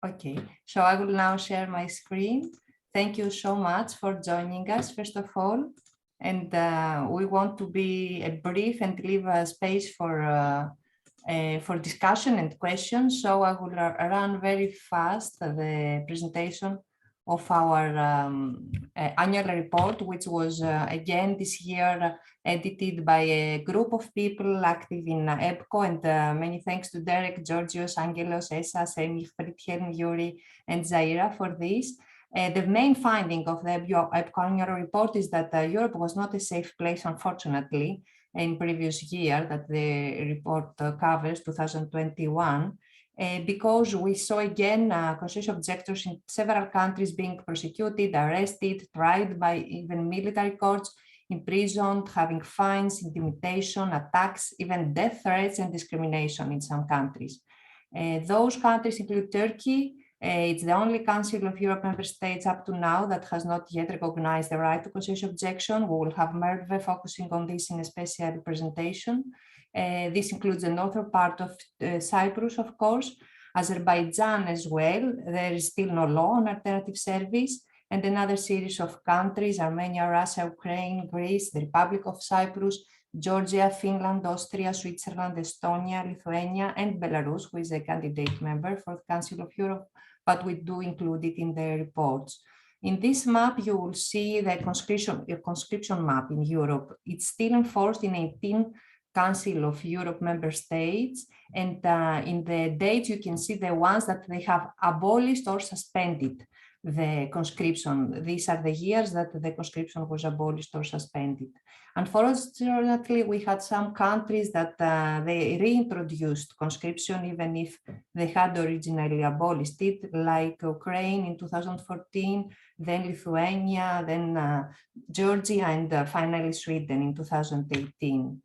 Okay, so I will now share my screen. Thank you so much for joining us, first of all. And we want to be brief and leave a space for discussion and questions. So I will run very fast the presentation of our annual report, which was again this year edited by a group of people active in EBCO, and many thanks to Derek, Georgios, Angelos, Esa, Semi, Friedhelm, Yuri, and Zaira for this. The main finding of the EBCO annual report is that Europe was not a safe place, unfortunately, in previous year that the report covers, 2021, because we saw again conscientious objectors in several countries being prosecuted, arrested, tried by even military courts, imprisoned, having fines, intimidation, attacks, even death threats and discrimination in some countries. Those countries include Turkey. It's the only Council of Europe member states up to now that has not yet recognized the right to conscientious objection. We will have Merve focusing on this in a special presentation. This includes the northern part of Cyprus, of course, Azerbaijan as well. There is still no law on alternative service, and another series of countries, Armenia, Russia, Ukraine, Greece, the Republic of Cyprus, Georgia, Finland, Austria, Switzerland, Estonia, Lithuania, and Belarus, who is a candidate member for the Council of Europe, but we do include it in the reports. In this map, you will see the conscription map in Europe. It's still enforced in 18 Council of Europe member states, and in the dates you can see the ones that they have abolished or suspended the conscription. These are the years that the conscription was abolished or suspended. Unfortunately, we had some countries that they reintroduced conscription even if they had originally abolished it, like Ukraine in 2014, then Lithuania, then Georgia, and finally Sweden in 2018.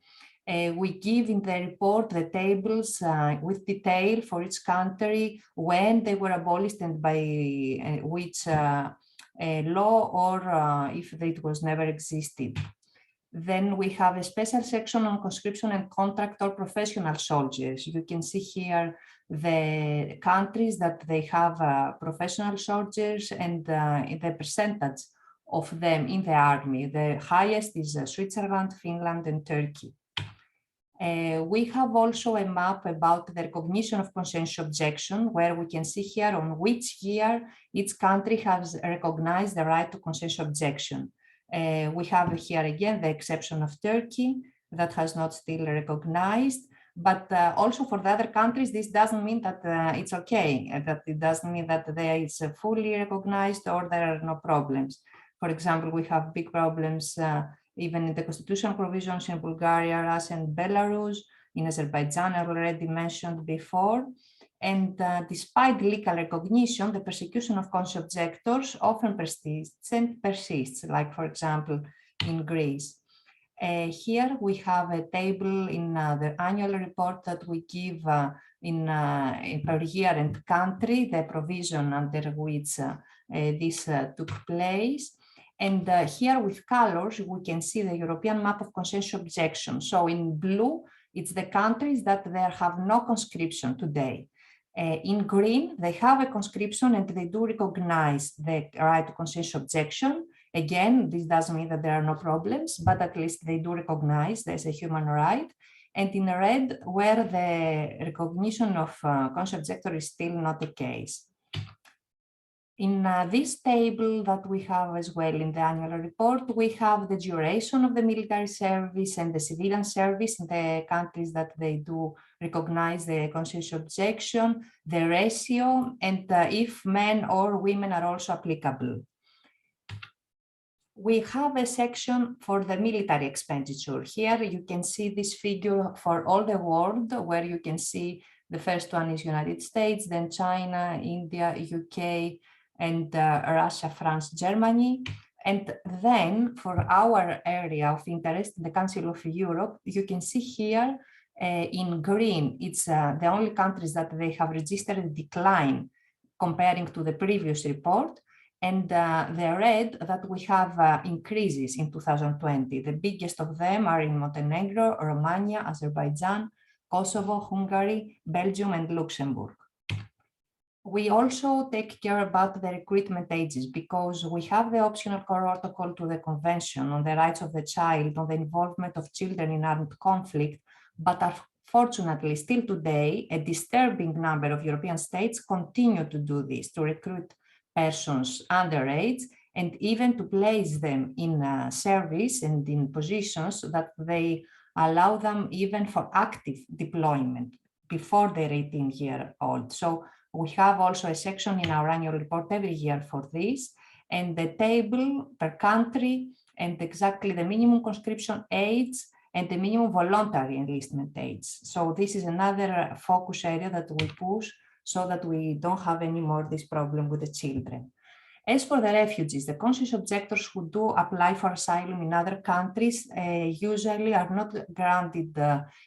We give in the report the tables with detail for each country, when they were abolished and by which law, or if it was never existed. Then we have a special section on conscription and contract or professional soldiers. You can see here the countries that they have professional soldiers and the percentage of them in the army. The highest is Switzerland, Finland, and Turkey. We have also a map about the recognition of conscientious objection, where we can see here on which year each country has recognized the right to conscientious objection. We have here again the exception of Turkey that has not still recognized, but also for the other countries, this doesn't mean that it's okay, that it doesn't mean that it's fully recognized or there are no problems. For example, we have big problems even in the constitutional provisions in Bulgaria, Russia, and Belarus, in Azerbaijan, I already mentioned before. And despite legal recognition, the persecution of conscientious objectors often persists, like, for example, in Greece. Here we have a table in the annual report that we give in per year and country, the provision under which this took place. And here with colors, we can see the European map of conscientious objection. So in blue, it's the countries that there have no conscription today. In green, they have a conscription and they do recognize the right to conscientious objection. Again, this doesn't mean that there are no problems, but at least they do recognize there's a human right. And in red, where the recognition of conscientious objector is still not the case. In this table that we have as well in the annual report, we have the duration of the military service and the civilian service in the countries that they do recognize the conscientious objection, the ratio, and if men or women are also applicable. We have a section for the military expenditure. Here you can see this figure for all the world, where you can see the first one is United States, then China, India, UK, and Russia, France, Germany. And then for our area of interest, the Council of Europe, you can see here in green, it's the only countries that they have registered a decline comparing to the previous report. And the red that we have increases in 2020. The biggest of them are in Montenegro, Romania, Azerbaijan, Kosovo, Hungary, Belgium, and Luxembourg. We also take care about the recruitment ages because we have the optional protocol to the Convention on the Rights of the Child on the involvement of children in armed conflict, but unfortunately still today, a disturbing number of European states continue to do this, to recruit persons underage and even to place them in service and in positions that they allow them even for active deployment before they're 18-year-old. So we have also a section in our annual report every year for this, and the table per country and exactly the minimum conscription age and the minimum voluntary enlistment age. So this is another focus area that we push so that we don't have any more this problem with the children. As for the refugees, the conscious objectors who do apply for asylum in other countries usually are not granted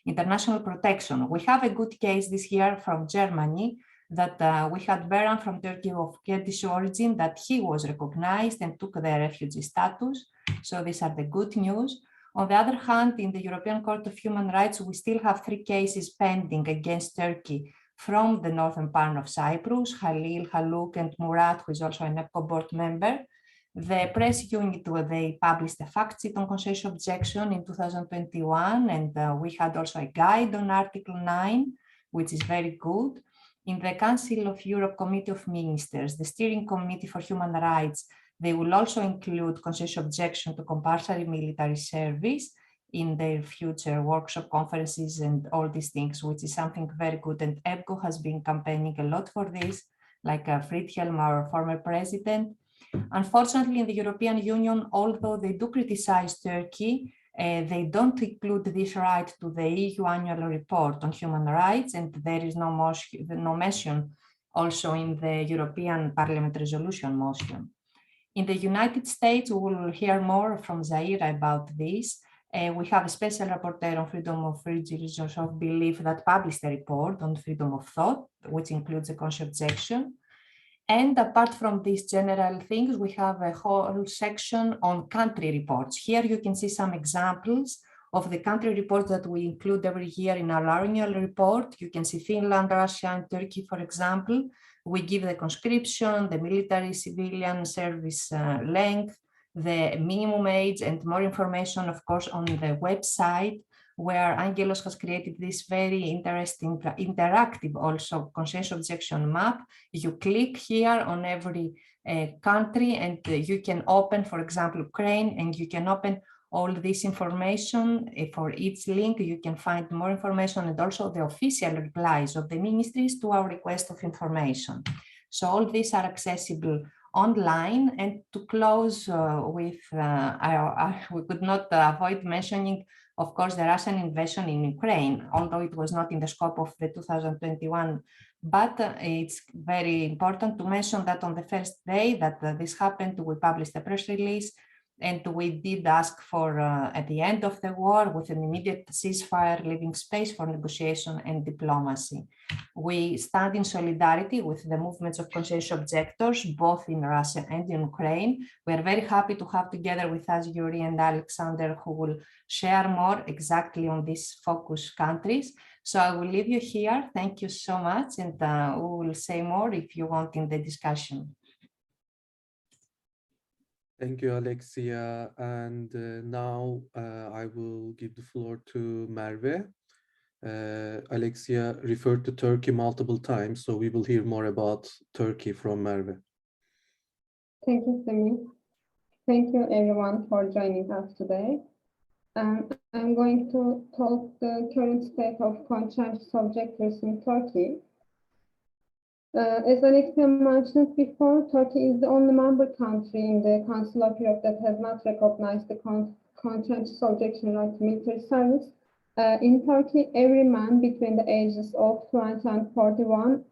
international protection. We have a good case this year from Germany that we had Beran from Turkey of Kurdish origin, that he was recognized and took the refugee status. So these are the good news. On the other hand, in the European Court of Human Rights, we still have 3 cases pending against Turkey from the northern part of Cyprus, Halil, Haluk, and Murat, who is also an EBCO board member. The press unit, they published a fact sheet on conscientious objection in 2021, and we had also a guide on Article 9, which is very good. In the Council of Europe Committee of Ministers, the Steering Committee for Human Rights, they will also include conscientious objection to compulsory military service in their future workshop conferences and all these things, which is something very good. And EBCO has been campaigning a lot for this, like Friedhelm, our former president. Unfortunately, in the European Union, although they do criticize Turkey, they don't include this right to the EU annual report on human rights, and there is no mention also in the European Parliament resolution motion. In the United States, we will hear more from Zaira about this. We have a special rapporteur on freedom of religion of belief that published a report on freedom of thought, which includes a conscious objection. And apart from these general things, we have a whole section on country reports. Here you can see some examples of the country reports that we include every year in our annual report. You can see Finland, Russia, and Turkey, for example. We give the conscription, the military civilian service length, the minimum age, and more information, of course, on the website, where Angelos has created this very interesting interactive also conscientious objection map. You click here on every country and you can open, for example, Ukraine, and you can open all this information. For each link, you can find more information and also the official replies of the ministries to our request of information. So all these are accessible online. And to close with, we could not avoid mentioning, of course, the Russian invasion in Ukraine, although it was not in the scope of the 2021, but it's very important to mention that on the first day that this happened, we published a press release, and we did ask for, at the end of the war, with an immediate ceasefire, leaving space for negotiation and diplomacy. We stand in solidarity with the movements of conscientious objectors, both in Russia and in Ukraine. We are very happy to have together with us Yuri and Alexander, who will share more exactly on these focus countries. So I will leave you here. Thank you so much, and we will say more if you want in the discussion. Thank you, Alexia. And now I will give the floor to Merve. Alexia referred to Turkey multiple times, so we will hear more about Turkey from Merve. Thank you, Semih. Thank you, everyone, for joining us today. I'm going to talk the current state of conscientious objectors in Turkey. As Alexia mentioned before, Turkey is the only member country in the Council of Europe that has not recognized the conscientious objection right to military service. In Turkey, every man between the ages of 20 and 41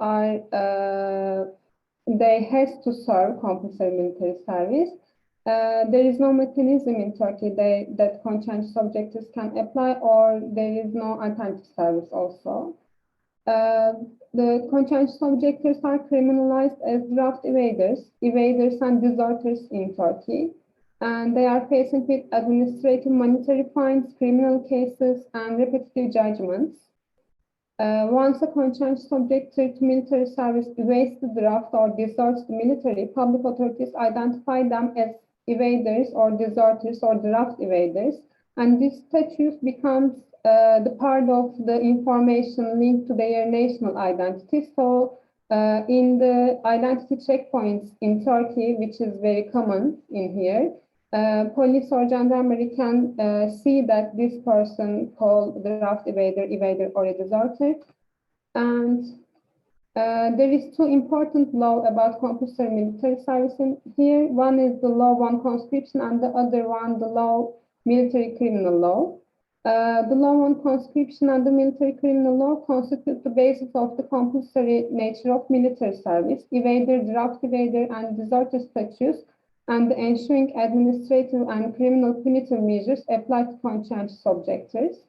they has to serve compulsory military service. There is no mechanism in Turkey that conscientious objectors can apply, or there is no alternative service also. The conscientious objectors are criminalized as draft evaders and deserters in Turkey, and they are facing with administrative monetary fines, criminal cases, and repetitive judgments. Once a conscientious objector to military service evades the draft or deserts the military, public authorities identify them as evaders or deserters or draft evaders, and this status becomes the part of the information linked to their national identity. So in the identity checkpoints in Turkey, which is very common in here, police or gendarmerie can see that this person called draft evader, or a deserter. And there is two important law about compulsory military service in here. One is the law on conscription, and the other one, the law military criminal law. The law on conscription and the military criminal law constitute the basis of the compulsory nature of military service, evader, draft evader, and deserter statutes, and the ensuing administrative and criminal punitive measures applied to conscientious objectors.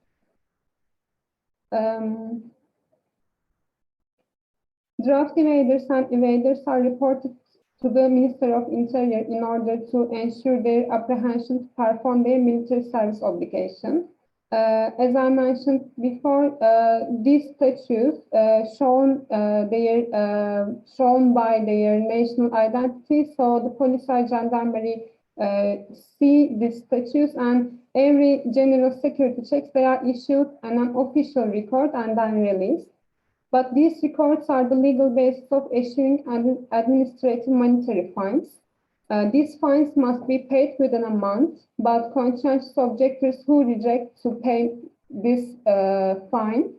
Draft evaders and evaders are reported to the Minister of Interior in order to ensure their apprehension to perform their military service obligation. As I mentioned before, these statutes shown by their national identity. So the police or gendarmerie see these statutes, and every general security checks, they are issued an official record and then released. But these records are the legal basis of issuing administrative monetary fines. These fines must be paid within a month, but conscientious objectors who reject to pay this fine,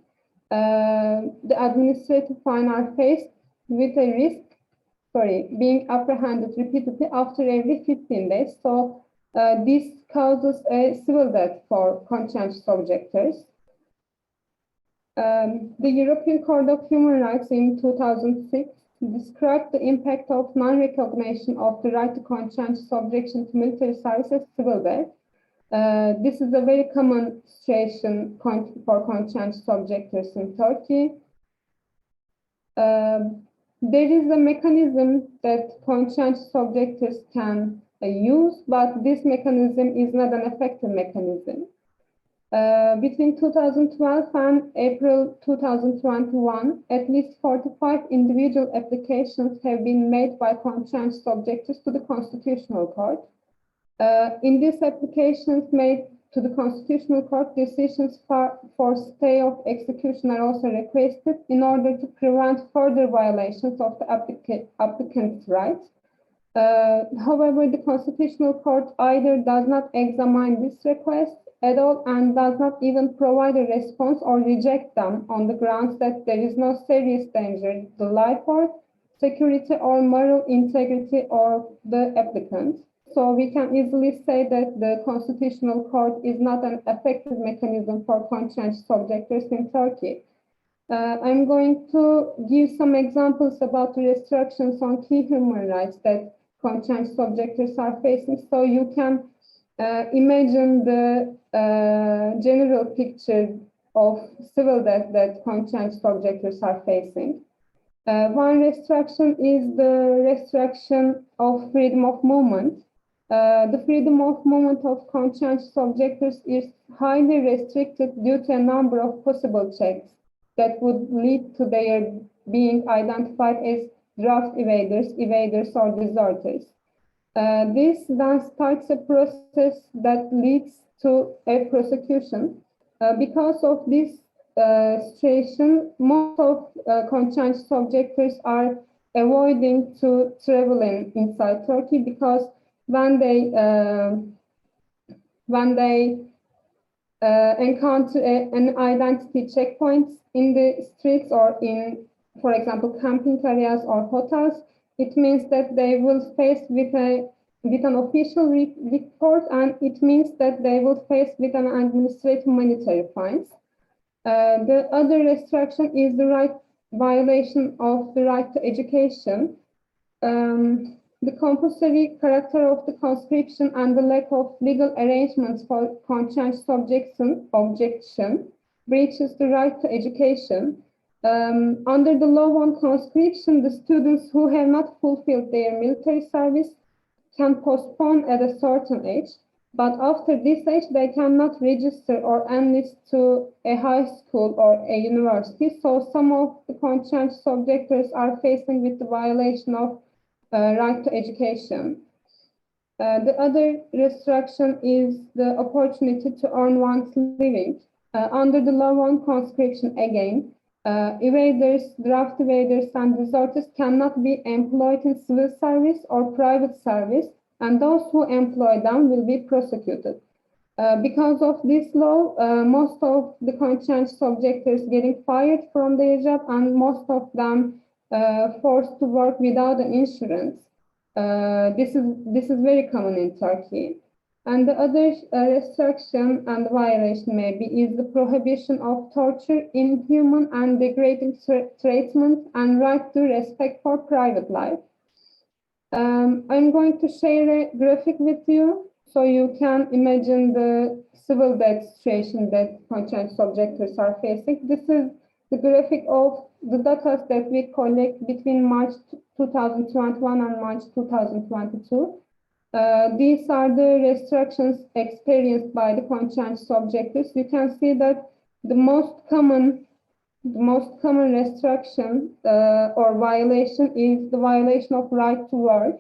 the administrative fine, are faced with a risk, being apprehended repeatedly after every 15 days. So this causes a civil debt for conscientious objectors. The European Court of Human Rights in 2006 described the impact of non-recognition of the right to conscientious objection to military service as civil debt. This is a very common situation for conscientious objectors in Turkey. There is a mechanism that conscientious objectors can use, but this mechanism is not an effective mechanism. Between 2012 and April 2021, at least 45 individual applications have been made by conscientious objectors to the Constitutional Court. In these applications made to the Constitutional Court, decisions for stay of execution are also requested in order to prevent further violations of the applicant's rights. However, the Constitutional Court either does not examine this request at all and does not even provide a response or reject them on the grounds that there is no serious danger to life or security or moral integrity of the applicant. So we can easily say that the Constitutional Court is not an effective mechanism for conscientious objectors in Turkey. I'm going to give some examples about the restrictions on key human rights that conscientious objectors are facing, so you can imagine the general picture of civil debt that conscientious objectors are facing. One restriction is the restriction of freedom of movement. The freedom of movement of conscientious objectors is highly restricted due to a number of possible checks that would lead to their being identified as draft evaders or deserters. This then starts a process that leads to a prosecution. Because of this situation, most of conscientious objectors are avoiding to travel inside Turkey, because when they encounter an identity checkpoint in the streets or in, for example, camping areas or hotels, it means that they will face with an official report, and it means that they will face with an administrative monetary fines. The other restriction is the violation of the right to education. The compulsory character of the conscription and the lack of legal arrangements for conscientious objection breaches the right to education. Under the law on conscription, the students who have not fulfilled their military service can postpone at a certain age But after this age, they cannot register or enlist to a high school or a university. So some of the conscientious objectors are facing with the violation of right to education. The other restriction is the opportunity to earn one's living. Under the law on conscription again, evaders, draft evaders, and deserters cannot be employed in civil service or private service, and those who employ them will be prosecuted. Because of this law, most of the conscientious objectors getting fired from their job, and most of them forced to work without an insurance. This is very common in Turkey. And the other restriction and violation maybe is the prohibition of torture, inhuman and degrading treatment, and right to respect for private life. I'm going to share a graphic with you so you can imagine the civil death situation that conscientious objectors are facing. This is the graphic of the data that we collect between March 2021 and March 2022. These are the restrictions experienced by the conscientious objectors. You can see that the most common restriction or violation is the violation of right to work.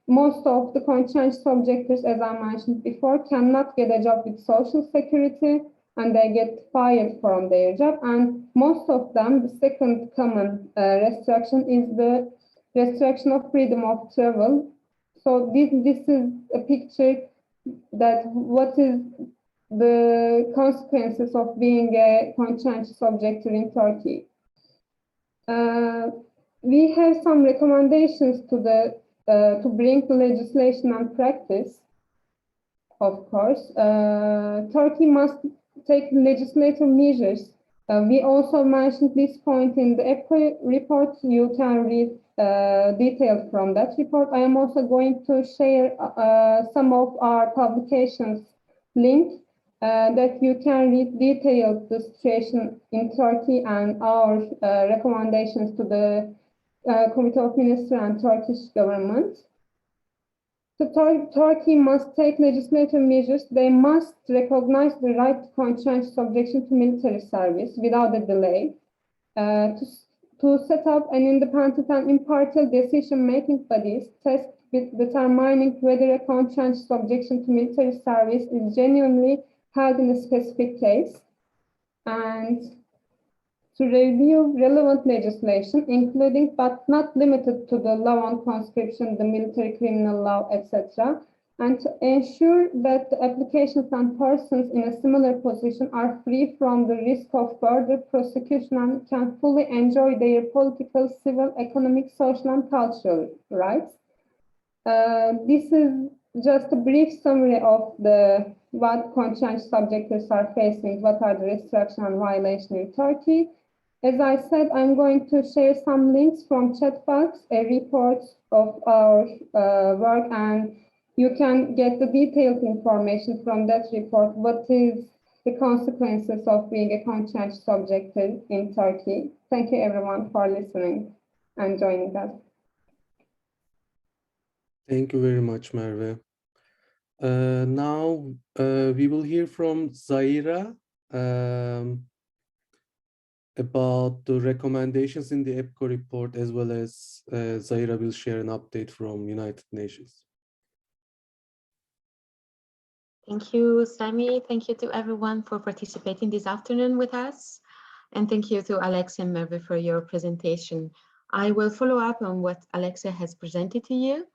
Most of the conscientious objectors, as I mentioned before, cannot get a job with Social Security, and they get fired from their job. And most of them, the second common restriction is the restriction of freedom of travel. So this is a picture that what is the consequences of being a conscientious objector in Turkey. We have some recommendations to bring the legislation and practice. Of course, Turkey must take legislative measures. We also mentioned this point in the EBCO report. You can read details from that report. I am also going to share some of our publications link that you can read detailed the situation in Turkey and our recommendations to the Committee of Ministers and Turkish government. So Turkey must take legislative measures. They must recognize the right to conscientious objection to military service without a delay, to set up an independent and impartial decision-making bodies tasked with determining whether a conscientious objection to military service is genuinely held in a specific case, and to review relevant legislation, including but not limited to the law on conscription, the military criminal law, etc., and to ensure that the applications and persons in a similar position are free from the risk of further prosecution and can fully enjoy their political, civil, economic, social, and cultural rights. This is just a brief summary of what conscientious objectors are facing, what are the restrictions and violations in Turkey. As I said, I'm going to share some links from chat box, a report of our work, and you can get the detailed information from that report. What is the consequences of being a conscientious objector in Turkey? Thank you everyone for listening and joining us. Thank you very much, Merve. Now we will hear from Zaira about the recommendations in the EBCO report, as well as Zaira will share an update from United Nations. Thank you, Sami. Thank you to everyone for participating this afternoon with us. And thank you to Alex and Merve for your presentation. I will follow up on what Alexa has presented to you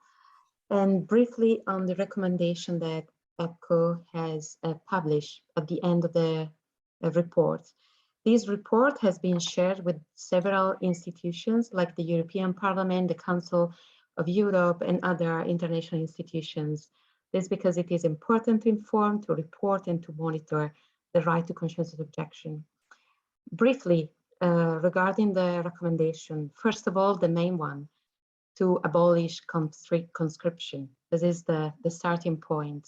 and briefly on the recommendation that EBCO has published at the end of the report. This report has been shared with several institutions like the European Parliament, the Council of Europe, and other international institutions. This is because it is important to inform, to report, and to monitor the right to conscientious objection. Briefly, regarding the recommendation, first of all, the main one, to abolish conscription. This is the starting point.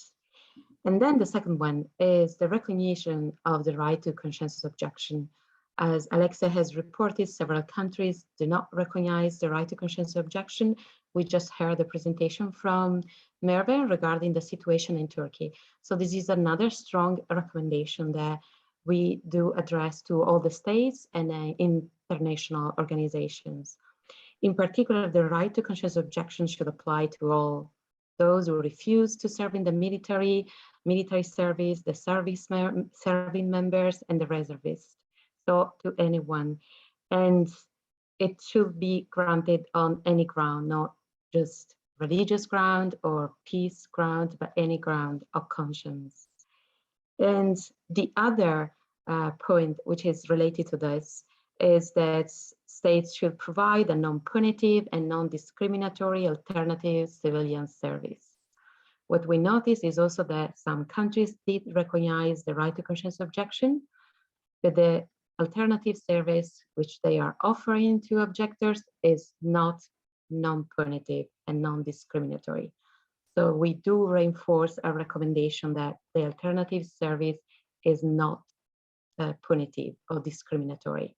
And then the second one is the recognition of the right to conscientious objection. As Alexia has reported, several countries do not recognize the right to conscientious objection. We just heard the presentation from Merve regarding the situation in Turkey. So this is another strong recommendation that we do address to all the states and international organizations. In particular, the right to conscientious objection should apply to all those who refuse to serve in the military service, the serving members, and the reservists. So to anyone, and it should be granted on any ground, not just religious ground or peace ground, but any ground of conscience. And the other point, which is related to this, is that states should provide a non-punitive and non-discriminatory alternative civilian service. What we notice is also that some countries did recognize the right to conscientious objection, but the alternative service which they are offering to objectors is not non-punitive and non-discriminatory. So we do reinforce our recommendation that the alternative service is not punitive or discriminatory.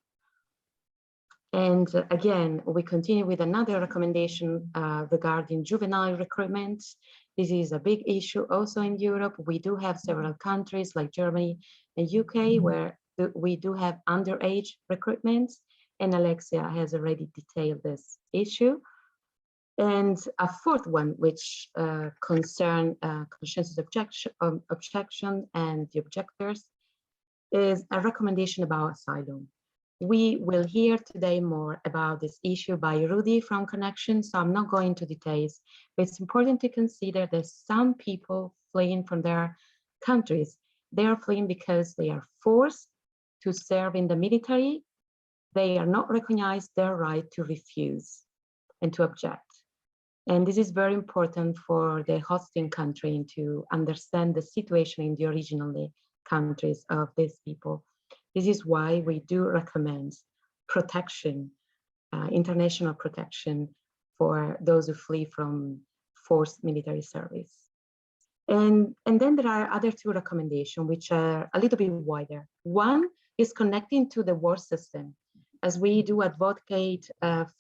And again, we continue with another recommendation regarding juvenile recruitment. This is a big issue also in Europe. We do have several countries like Germany and UK where we do have underage recruitment, and Alexia has already detailed this issue. And a fourth one, which concern conscientious objection and the objectors, is a recommendation about asylum. We will hear today more about this issue by Rudy from Connection, so I'm not going into details, but it's important to consider that some people fleeing from their countries, they are fleeing because they are forced to serve in the military. They are not recognized their right to refuse and to object. And this is very important for the hosting country to understand the situation in the original countries of these people. This is why we do recommend protection, international protection for those who flee from forced military service. And then there are other two recommendations which are a little bit wider. One is connecting to the war system. As we do advocate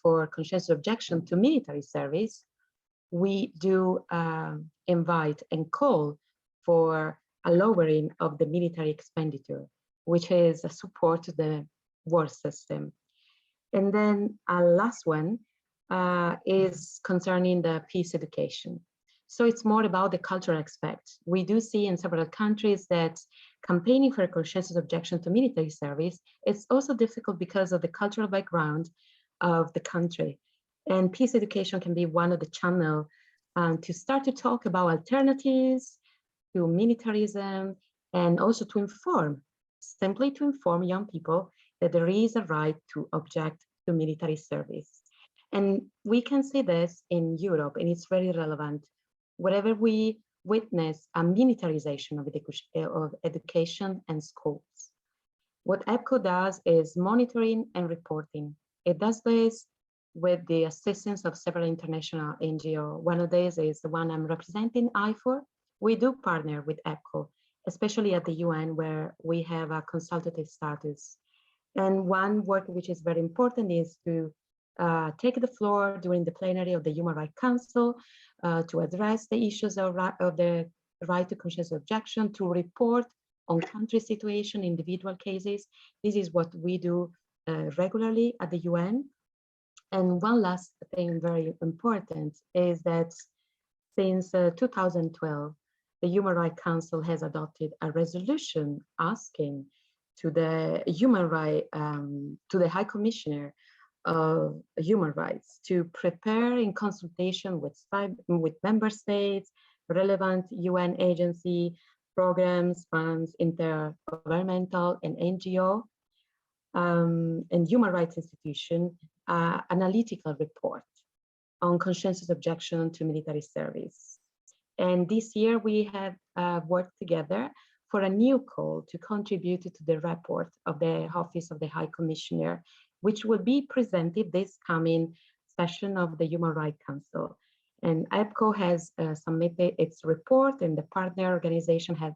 for conscientious objection to military service, we do invite and call for a lowering of the military expenditure, which is a support to the war system. And then a last one is concerning the peace education. So it's more about the cultural aspect. We do see in several countries that campaigning for a conscientious objection to military service is also difficult because of the cultural background of the country. And peace education can be one of the channels to start to talk about alternatives to militarism, and also to inform, simply to inform young people that there is a right to object to military service. And we can see this in Europe, and it's very relevant. Wherever we witness a militarization of education and schools, what EBCO does is monitoring and reporting. It does this with the assistance of several international NGOs. One of these is the one I'm representing, IFOR. We do partner with EBCO, especially at the UN, where we have a consultative status. And one work which is very important is to take the floor during the plenary of the Human Rights Council to address the issues of the right to conscientious objection, to report on country situation, individual cases. This is what we do regularly at the UN. And one last thing very important is that since 2012, the Human Rights Council has adopted a resolution asking to the Human Rights, to the High Commissioner of Human Rights to prepare in consultation with member states, relevant UN agency, programs, funds, intergovernmental and NGO, and human rights institution, analytical report on conscientious objection to military service. And this year we have worked together for a new call to contribute to the report of the Office of the High Commissioner, which will be presented this coming session of the Human Rights Council. And EBCO has submitted its report, and the partner organization has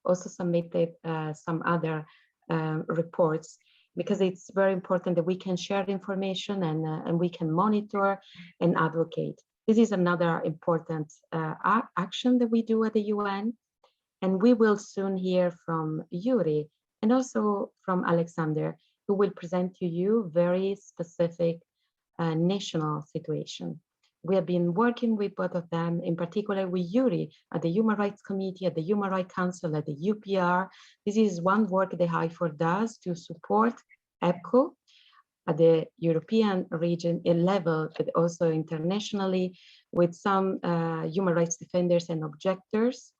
also submitted some other reports, because it's very important that we can share information and we can monitor and advocate. This is another important action that we do at the UN. And we will soon hear from Yuri and also from Alexander, who will present to you very specific national situation. We have been working with both of them, in particular with Yuri at the Human Rights Committee, at the Human Rights Council, at the UPR. This is one work the IFOR does to support EBCO at the European region level, but also internationally, with some human rights defenders and objectors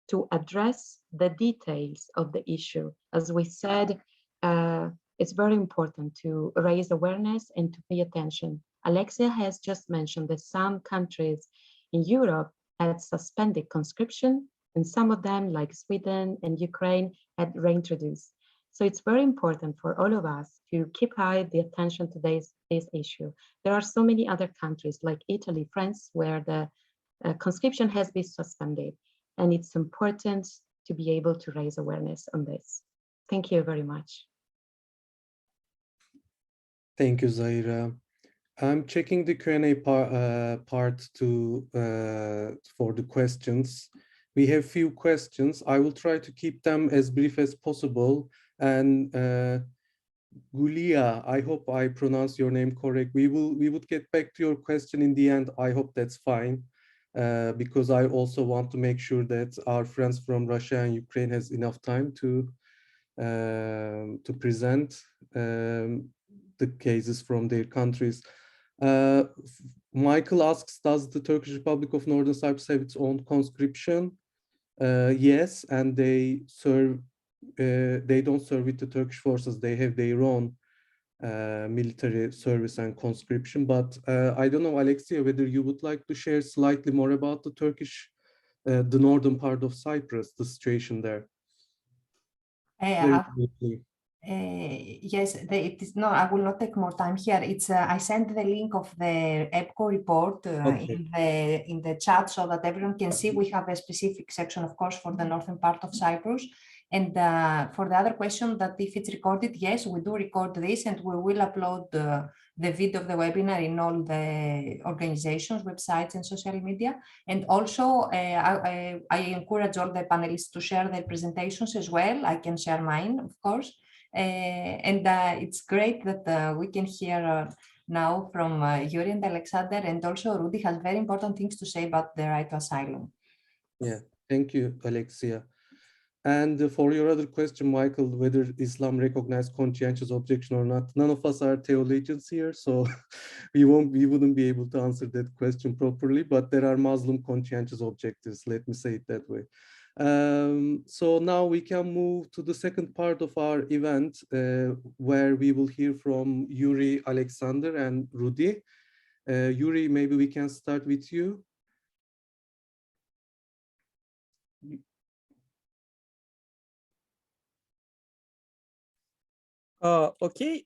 to address the details of the issue. As we said, it's very important to raise awareness and to pay attention. Alexia has just mentioned that some countries in Europe had suspended conscription, and some of them, like Sweden and Ukraine, had reintroduced. So it's very important for all of us to keep the attention to this issue. There are so many other countries like Italy, France, where the conscription has been suspended, and it's important to be able to raise awareness on this. Thank you very much. Thank you, Zaira. I'm checking the Q&A part for the questions. We have few questions. I will try to keep them as brief as possible. And Gulia, I hope I pronounce your name correct. We would get back to your question in the end. I hope that's fine, because I also want to make sure that our friends from Russia and Ukraine has enough time to present the cases from their countries. Michael asks, does the Turkish Republic of Northern Cyprus have its own conscription? Yes, and they don't serve with the Turkish forces. They have their own military service and conscription. But I don't know, Alexia, whether you would like to share slightly more about the Turkish, the northern part of Cyprus, the situation there. Yes, it is no. I will not take more time here. It's I sent the link of the EBCO report Okay. in the chat so that everyone can see. We have a specific section, of course, for the northern part of Cyprus. And for the other question, that if it's recorded, yes, we do record this, and we will upload the video of the webinar in all the organizations, websites, and social media. And also, I encourage all the panelists to share their presentations as well. I can share mine, of course. And it's great that we can hear now from Yuri and Alexander, and also Rudy has very important things to say about the right to asylum. Yeah, thank you, Alexia. And for your other question, Michael, whether Islam recognized conscientious objection or not, none of us are theologians here, so we wouldn't be able to answer that question properly, but there are Muslim conscientious objectors, let me say it that way. So now we can move to the second part of our event, where we will hear from Yuri, Alexander, and Rudy. Yuri, maybe we can start with you. Okay,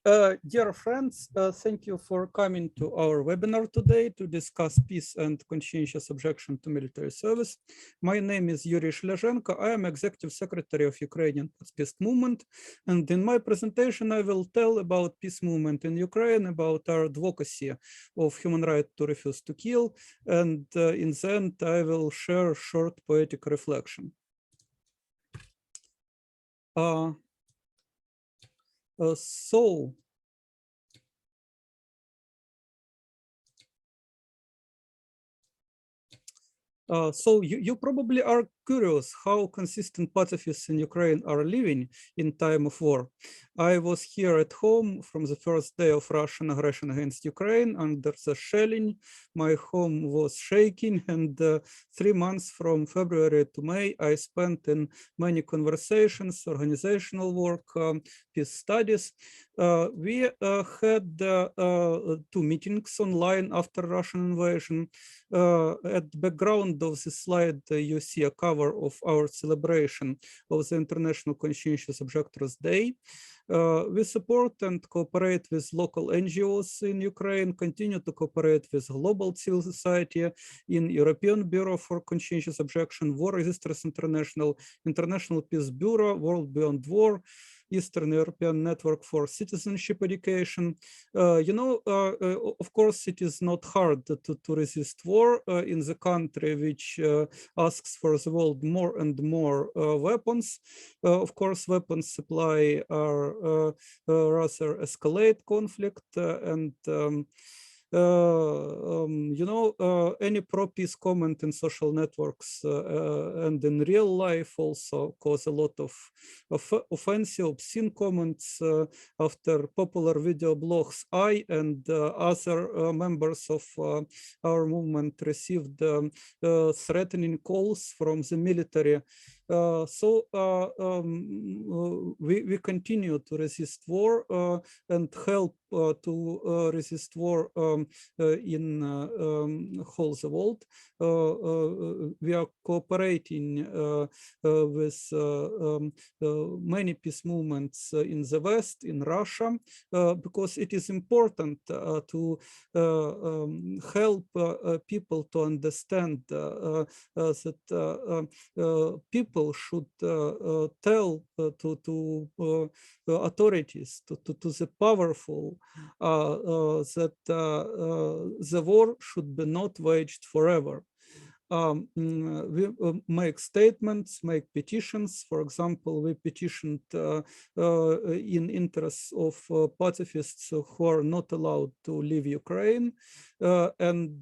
dear friends, thank you for coming to our webinar today to discuss peace and conscientious objection to military service. My name is Yuri Shlezhenko. I am Executive Secretary of Ukrainian Peace Movement, and in my presentation I will tell about peace movement in Ukraine, about our advocacy of human right to refuse to kill, and in the end I will share short poetic reflection. So you probably are curious how consistent pacifists in Ukraine are living in time of war. I was here at home from the first day of Russian aggression against Ukraine under the shelling. My home was shaking, and 3 months from February to May, I spent in many conversations, organizational work, peace studies. We had 2 meetings online after Russian invasion. At the background of this slide, you see a cover of our celebration of the International Conscientious Objectors Day. We support and cooperate with local NGOs in Ukraine, continue to cooperate with global civil society in European Bureau for Conscientious Objection, War Resisters International, International Peace Bureau, World Beyond War, Eastern European Network for Citizenship Education. Of course, it is not hard to resist war in the country which asks for the world more and more weapons. Of course, weapons supply are rather escalate conflict and any pro-peace comment in social networks and in real life also cause a lot of offensive, obscene comments. After popular video blogs, I and other members of our movement received threatening calls from the military. We continue to resist war and help to resist war in whole the world. We are cooperating with many peace movements in the West, in Russia, because it is important to help people to understand that people should tell to authorities, to the powerful, that the war should be not waged forever. We make statements, make petitions. For example, we petitioned in interest of pacifists who are not allowed to leave Ukraine, and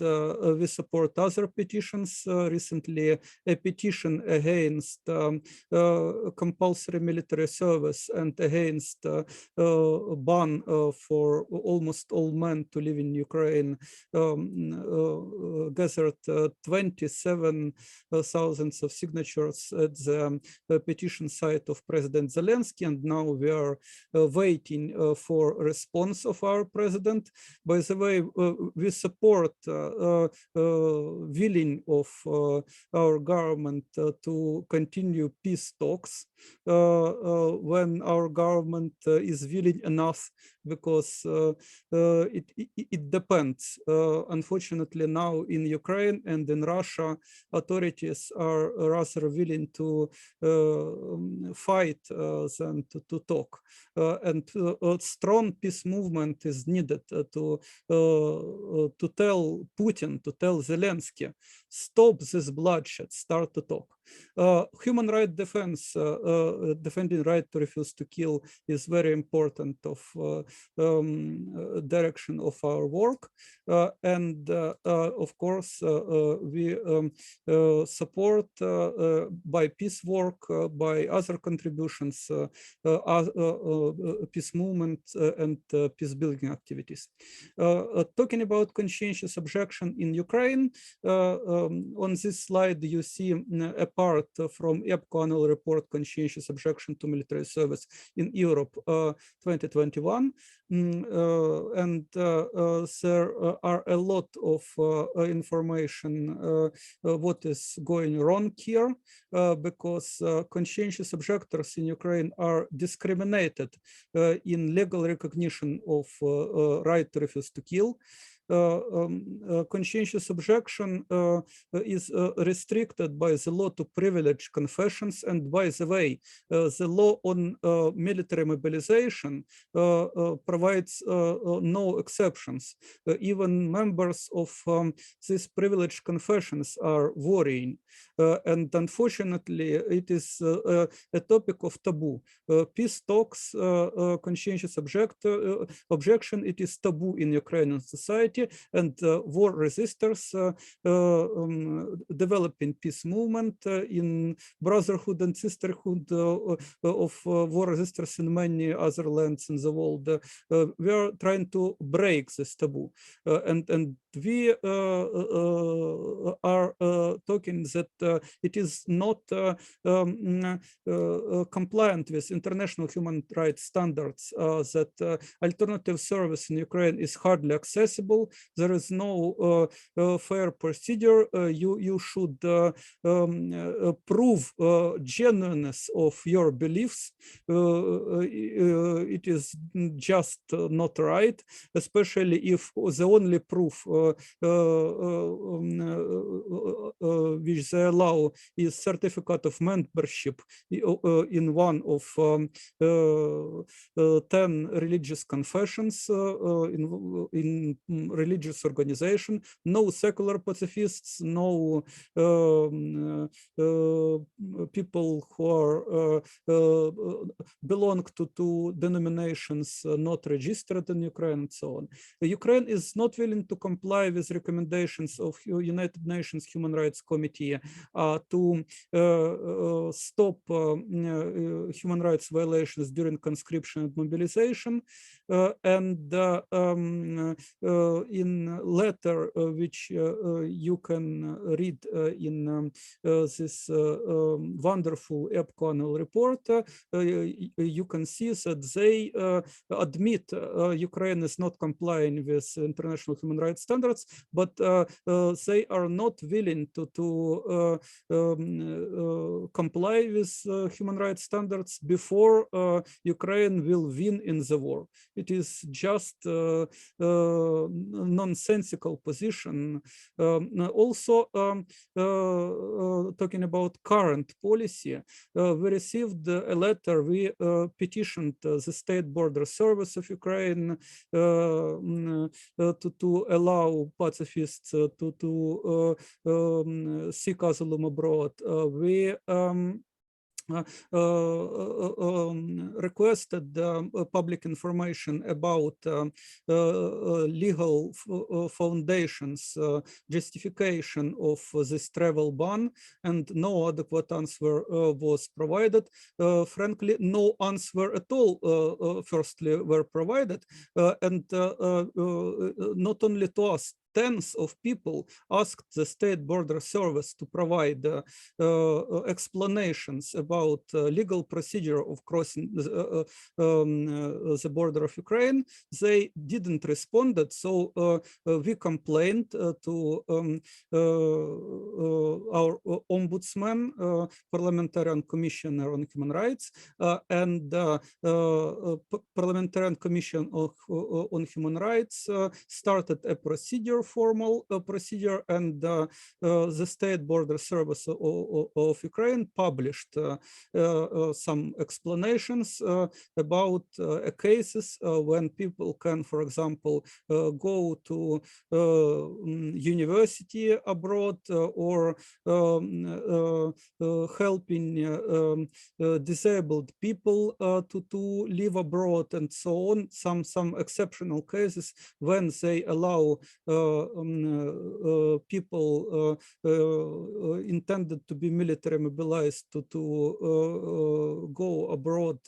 we support other petitions. Recently, a petition against compulsory military service and against ban for almost all men to live in Ukraine gathered 27,000 of signatures at the petition site of President Zelensky, and now we are waiting for response of our president. By the way, we support willing of our government to continue peace talks when our government is willing enough, because it depends. Unfortunately, now in Ukraine and in Russia, authorities are rather willing to fight than to talk. And a strong peace movement is needed to tell Putin, to tell Zelensky, stop this bloodshed, start to talk. Human rights defense, defending right to refuse to kill, is very important of direction of our work. And of course, we support by peace work, by other contributions, peace movement and peace building activities. Talking about conscientious objection in Ukraine, on this slide you see a part from EBCO annual report, Conscientious Objection to Military Service in Europe 2021. And there are a lot of information what is going wrong here, because conscientious objectors in Ukraine are discriminated in legal recognition of right to refuse to kill. Conscientious objection is restricted by the law to privilege confessions, and by the way, the law on military mobilization provides no exceptions. Even members of these privileged confessions are worrying, and unfortunately it is a topic of taboo. Peace talks, conscientious objection, it is taboo in Ukrainian society. And war resistors developing peace movement in brotherhood and sisterhood of war resistors in many other lands in the world. We are trying to break this taboo, and we are talking that it is not compliant with international human rights standards, that alternative service in Ukraine is hardly accessible, unethical. There is no fair procedure. You should prove genuineness of your beliefs. It is just not right, especially if the only proof which they allow is certificate of membership in one of 10 religious confessions in religious organization. No secular pacifists, no people who are belong to denominations not registered in Ukraine, and so on. Ukraine is not willing to comply with recommendations of United Nations Human Rights Committee to stop human rights violations during conscription and mobilization. And in letter which you can read in this wonderful EBCO annual report, you can see that they admit Ukraine is not complying with international human rights standards, but they are not willing to comply with human rights standards before Ukraine will win in the war. It is just nonsensical position. Also, talking about current policy, we received a letter. We petitioned the State Border Service of Ukraine to allow pacifists to seek asylum abroad. We requested public information about legal foundations, justification of this travel ban, and no adequate answer was provided. Frankly, no answer at all firstly were provided, and not only to us. Tens of people asked the State Border Service to provide explanations about legal procedure of crossing the border of Ukraine. They didn't respond, so we complained to our ombudsman, parliamentarian commissioner on human rights, and parliamentarian commission on human rights started a procedure, formal procedure, and the State Border Service of Ukraine published some explanations about cases when people can, for example, go to university abroad, or helping disabled people to live abroad, and so on. Some exceptional cases when they allow people intended to be military mobilized to go abroad,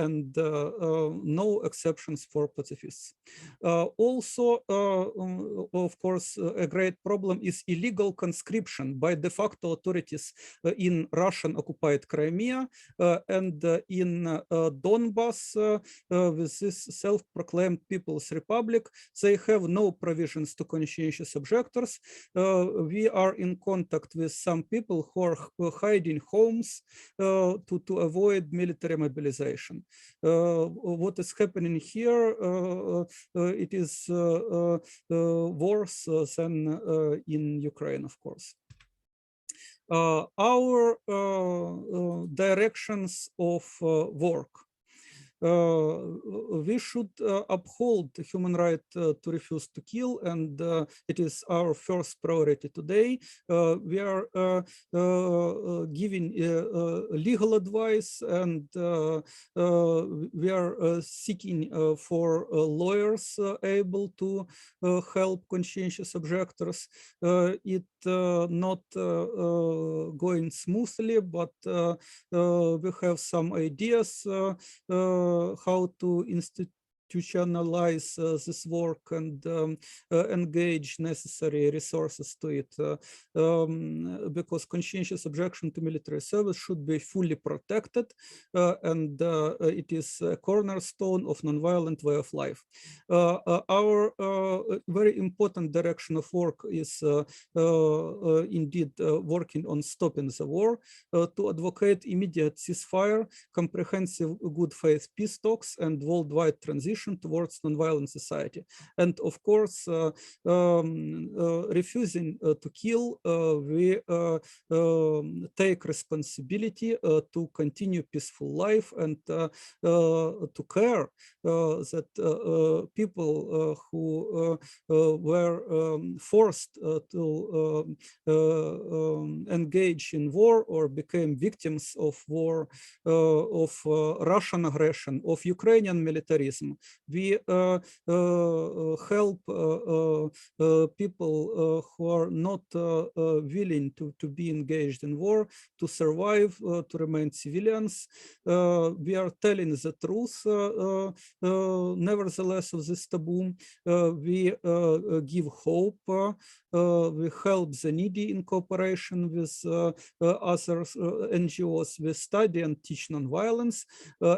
and no exceptions for pacifists. Also, of course, a great problem is illegal conscription by de facto authorities in Russian occupied Crimea and in Donbass with this self-proclaimed People's Republic. They have no provisions to conscientious objectors. We are in contact with some people who are hiding homes to avoid military mobilization. What is happening here, it is worse than in Ukraine, of course. Our directions of work. We should uphold the human right to refuse to kill, and it is our first priority today. We are giving legal advice, and we are seeking for lawyers able to help conscientious objectors. It not going smoothly, but we have some ideas how to institutionalize this work and engage necessary resources to it, because conscientious objection to military service should be fully protected, and it is a cornerstone of nonviolent way of life. Our very important direction of work is indeed working on stopping the war, to advocate immediate ceasefire, comprehensive good faith peace talks, and worldwide transition towards nonviolent society. And of course, refusing to kill, we take responsibility to continue peaceful life and to care that people who were forced to engage in war or became victims of war, of Russian aggression, of Ukrainian militarism. We help people who are not willing to be engaged in war, to survive, to remain civilians. We are telling the truth, nevertheless, of this taboo. We give hope. We help the needy in cooperation with other NGOs. We study and teach nonviolence,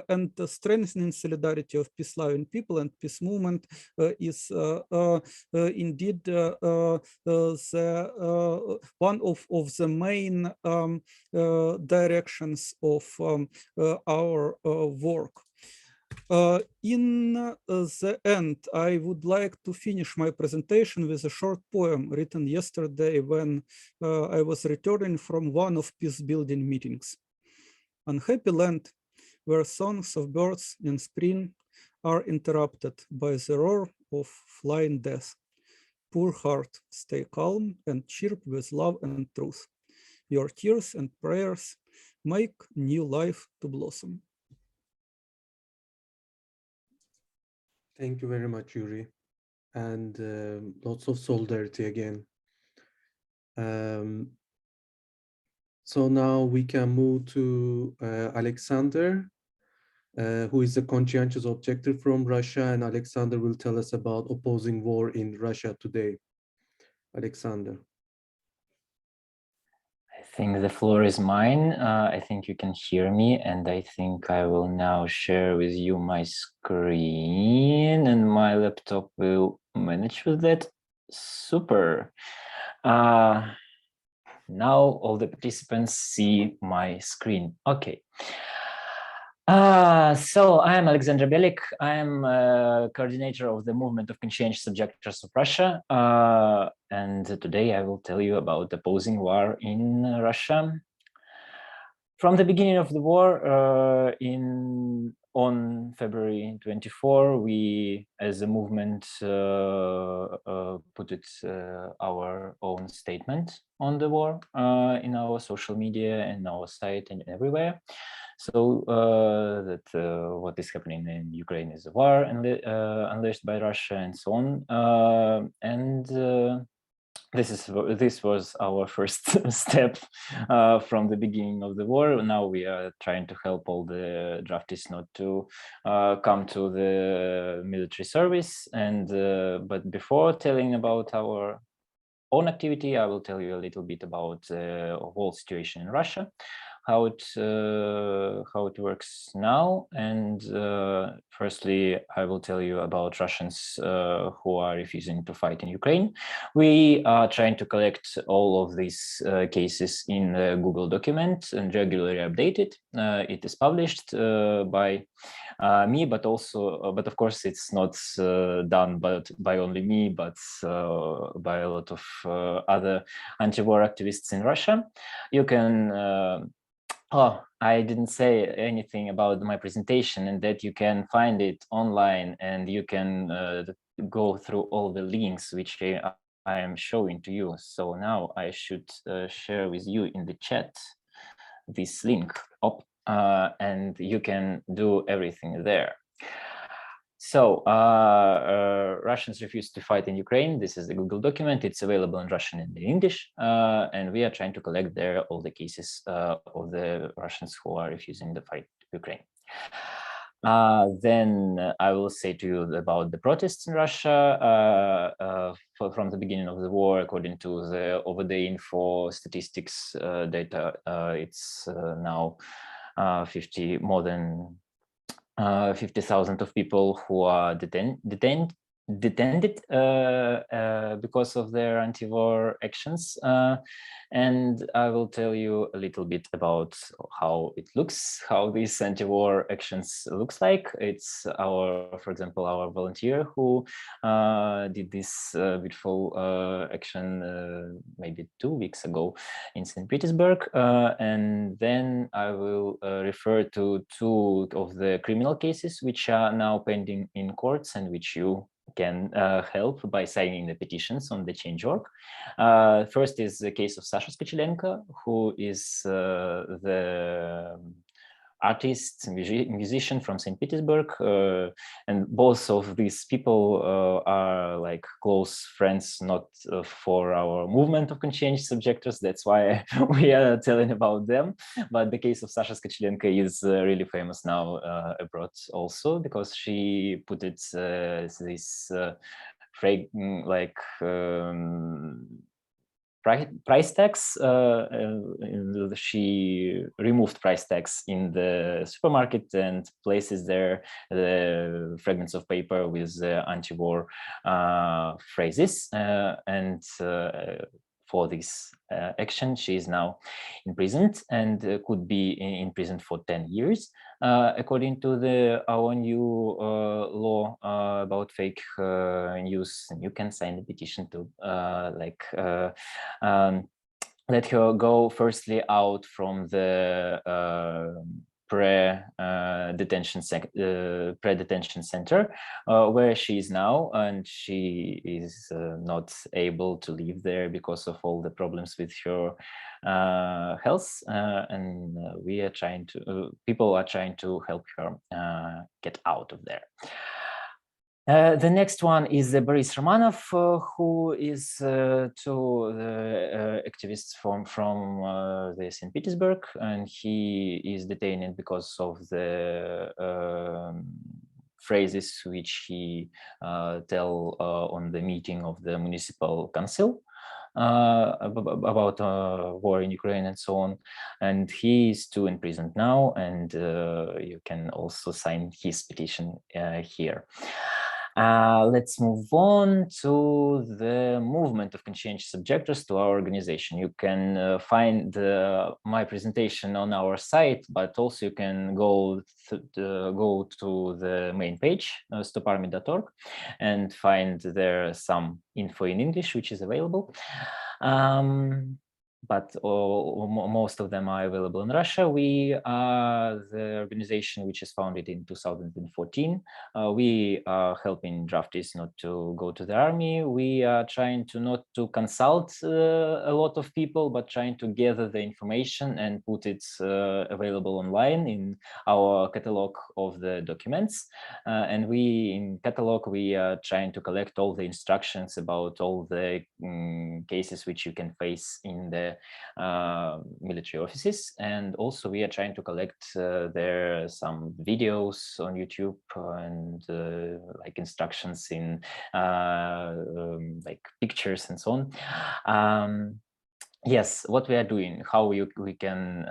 and strengthening solidarity of peace-loving people and peace movement is indeed one of the main directions of our work. In the end, I would like to finish my presentation with a short poem written yesterday when I was returning from one of peace-building meetings. Unhappy land where songs of birds in spring are interrupted by the roar of flying death. Poor heart, stay calm and chirp with love and truth. Your tears and prayers make new life to blossom. Thank you very much, Yuri, and lots of solidarity again. So now we can move to Alexander, who is a conscientious objector from Russia, and Alexander will tell us about opposing war in Russia today. Alexander. I think the floor is mine. I think you can hear me, and I think I will now share with you my screen, and my laptop will manage with that. Super. Now all the participants see my screen. Okay. So I am Alexander Belik. I am coordinator of the movement of Conscientious Objectors of Russia. And today I will tell you about opposing war in Russia. From the beginning of the war on February 24, we as a movement put our own statement on the war in our social media and our site and everywhere. So that what is happening in Ukraine is a war unleashed by Russia and so on. This was our first step from the beginning of the war. Now we are trying to help all the draftees not to come to the military service. And but before telling about our own activity, I will tell you a little bit about the whole situation in Russia, how it works now, and firstly, I will tell you about Russians who are refusing to fight in Ukraine. We are trying to collect all of these cases in a Google document and regularly update it. It is published by me, but of course, it's not done by only me, but by a lot of other anti-war activists in Russia. You can. Oh, I didn't say anything about my presentation, and that you can find it online, and you can go through all the links which I am showing to you. So now I should share with you in the chat this link up, and you can do everything there. So Russians refuse to fight in Ukraine. This is the Google document. It's available in Russian and in English. And we are trying to collect there all the cases of the Russians who are refusing to fight Ukraine. Then I will say to you about the protests in Russia from the beginning of the war. According to the over the info statistics data, it's now more than 50,000 of people who are detained because of their anti-war actions. And I will tell you a little bit about how it looks, how these anti-war actions looks like. It's for example, our volunteer who did this beautiful action maybe 2 weeks ago in St. Petersburg. And then I will refer to 2 of the criminal cases which are now pending in courts and which you can help by signing the petitions on the change.org. First is the case of Sasha Skochilenko, who is the artist, musician from St. Petersburg, and both of these people are like close friends, not for our movement of Conscientious Objectors. That's why we are telling about them. But the case of Sasha Skochilenko is really famous now abroad also, because she put it this price tags. She removed price tags in the supermarket and places there the fragments of paper with anti-war phrases. And for this action, she is now imprisoned and could be imprisoned for 10 years. According to our new law about fake news, you can sign the petition to let her go firstly out from the pre-detention center where she is now, and she is not able to live there because of all the problems with her health, and we are trying to people are trying to help her get out of there. The next one is Boris Romanov, who is to the activists from the St. Petersburg, and he is detained because of the phrases which he tell on the meeting of the municipal council about war in Ukraine and so on. And he is too imprisoned now, and you can also sign his petition here. Let's move on to the movement of Conscientious Objectors, to our organization. You can find my presentation on our site, but also you can go to the main page, stoparmy.org, and find there some info in English, which is available. But most of them are available in Russia. We are the organization which is founded in 2014. We are helping draftees not to go to the army. We are trying to not to consult a lot of people, but trying to gather the information and put it available online in our catalog of the documents. And in catalog, we are trying to collect all the instructions about all the cases which you can face in the military offices, and also we are trying to collect there some videos on YouTube and like instructions in like pictures and so on. Yes, what we are doing, how we can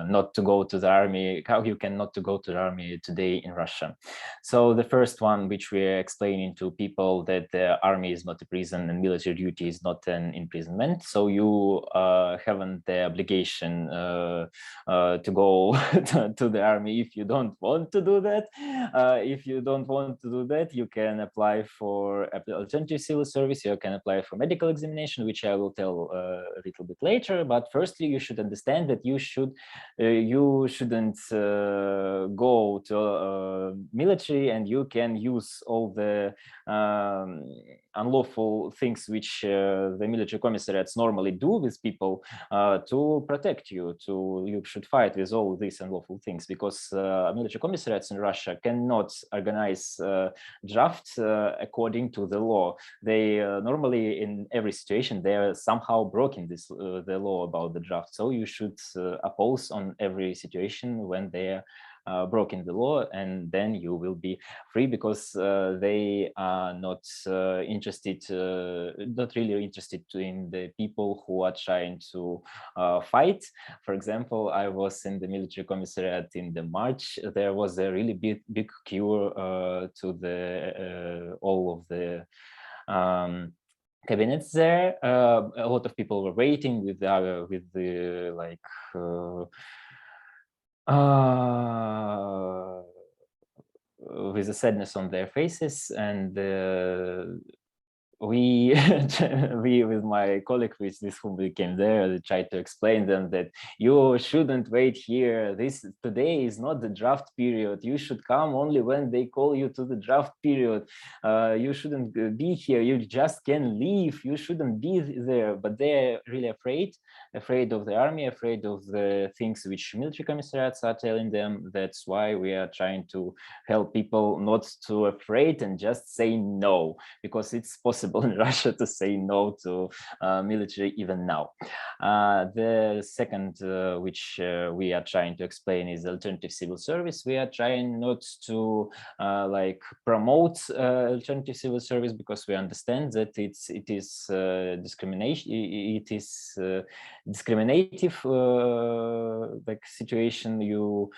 not to go to the army, how you can not to go to the army today in Russia. So the first one, which we are explaining to people, that the army is not a prison and military duty is not an imprisonment. So you haven't the obligation to go to the army if you don't want to do that. If you don't want to do that, you can apply for alternative civil service. You can apply for medical examination, which I will tell a little bit later. But firstly, you should understand that you shouldn't go to military, and you can use all the unlawful things which the military commissariats normally do with people to protect you. You should fight with all these unlawful things, because military commissariats in Russia cannot organize drafts according to the law. They normally, in every situation, they are somehow broken the law about the draft. So you should oppose on every situation when they broken the law, and then you will be free, because they are not interested, not really interested in the people who are trying to fight. For example, I was in the military commissariat in the March. There was a really big queue to the all of the cabinets there. A lot of people were waiting with the like with a sadness on their faces, and we with my colleague with whom we came there, tried to explain them that you shouldn't wait here. Today is not the draft period. You should come only when they call you to the draft period. You shouldn't be here. You just can leave. You shouldn't be there. But they're really afraid of the army, afraid of the things which military commissariats are telling them. That's why we are trying to help people not to afraid and just say no, because it's possible in Russia to say no to military even now. The second, which we are trying to explain, is alternative civil service. We are trying not to like promote alternative civil service, because we understand that it is discrimination. It is discriminative like situation. You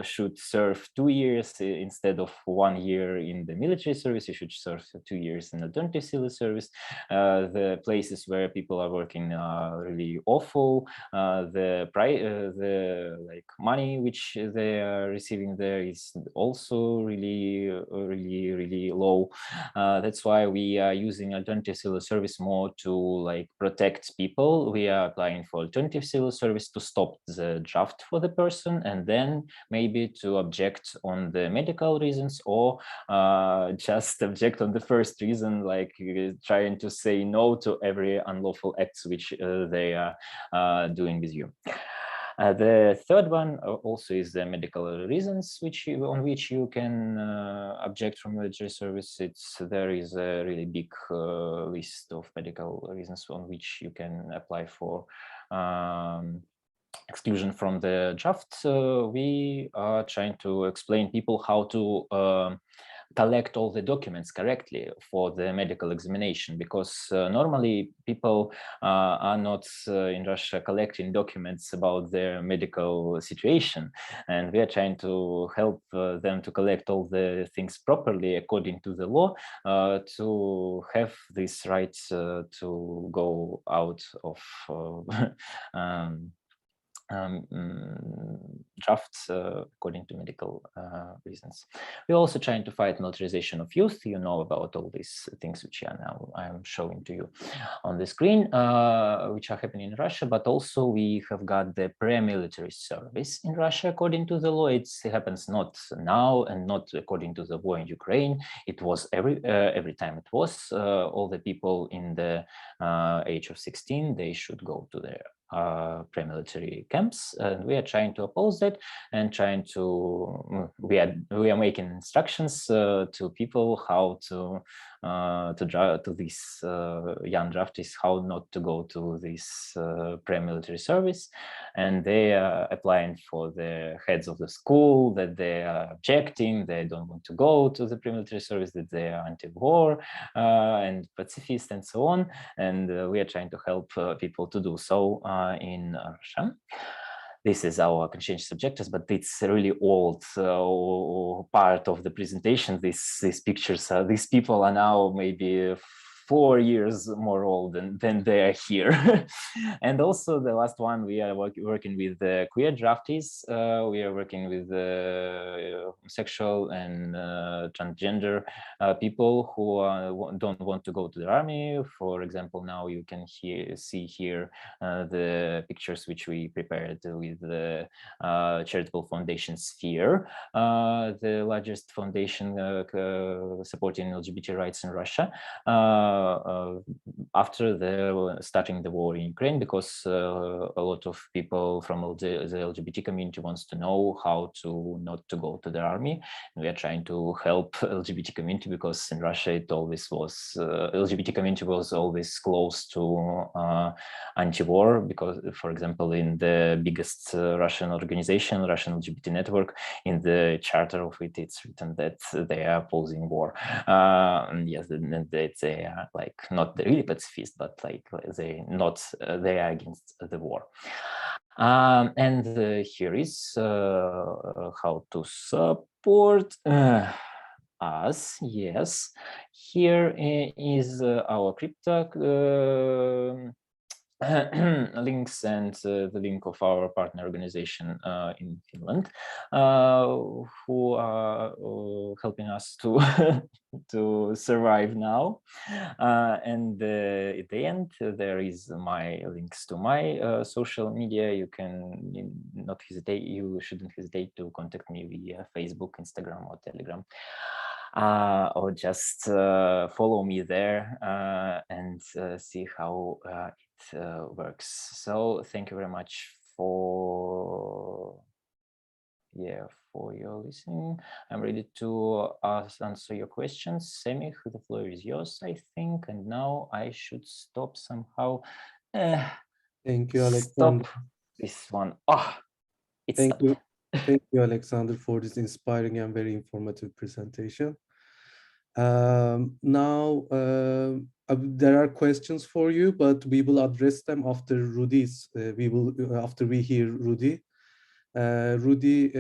should serve 2 years instead of 1 year in the military service. You should serve 2 years in alternative civil service. The places where people are working are really awful. The like money which they are receiving there is also really low. That's why we are using alternative civil service more to like protect people. We are applying for alternative civil service to stop the draft for the person, and then maybe to object on the medical reasons, or just object on the first reason, like trying to say no to every unlawful acts which they are doing with you. The third one also is the medical reasons on which you can object from military service. There is a really big list of medical reasons on which you can apply for exclusion from the draft. We are trying to explain people how to collect all the documents correctly for the medical examination, because normally people are not in Russia collecting documents about their medical situation, and we are trying to help them to collect all the things properly according to the law, to have this right to go out of drafts according to medical reasons. We're also trying to fight militarization of youth. You know about all these things which I'm showing to you on the screen, which are happening in Russia, but also we have got the pre-military service in Russia according to the law. It happens not now and not according to the war in Ukraine. It was every time it was. All the people in the age of 16, they should go to their pre-military camps, and we are trying to oppose that, and trying to we are making instructions to people how to these young draftees how not to go to this pre-military service, and they are applying for the heads of the school that they are objecting, they don't want to go to the pre-military service, that they are anti-war and pacifist and so on, and we are trying to help people to do so in Russia. This is our conscientious objectors, but it's a really old part of the presentation. These pictures, these people are now maybe 4 years more old than they are here. And also the last one, we are working with the queer draftees. We are working with homosexual and transgender people who don't want to go to the army. For example, now you can see here the pictures which we prepared with the charitable foundation Sphere, the largest foundation supporting LGBT rights in Russia. after starting the war in Ukraine, because a lot of people from the LGBT community wants to know how to not to go to the army. And we are trying to help LGBT community, because in Russia it always was LGBT community was always close to anti-war, because, for example, in the biggest Russian organization, Russian LGBT network, in the charter of it, it's written that they are opposing war. Yes, they are like not really pacifist, but like they are against the war. And here is how to support us. Yes, here is our crypto links and the link of our partner organization in Finland, who are helping us to to survive now. And at the end, there is my links to my social media. You can not hesitate. You shouldn't hesitate to contact me via Facebook, Instagram, or Telegram. Or just follow me there and see how it works. So thank you very much for your listening. I'm ready to answer your questions. Semi, the floor is yours, I think. And now I should stop somehow. Thank you, Alexander. Stop this one. Oh, it's Thank stopped. you. Thank you, Alexander, for this inspiring and very informative presentation. Now, there are questions for you, but we will address them after Rudy's. After we hear Rudy. Rudy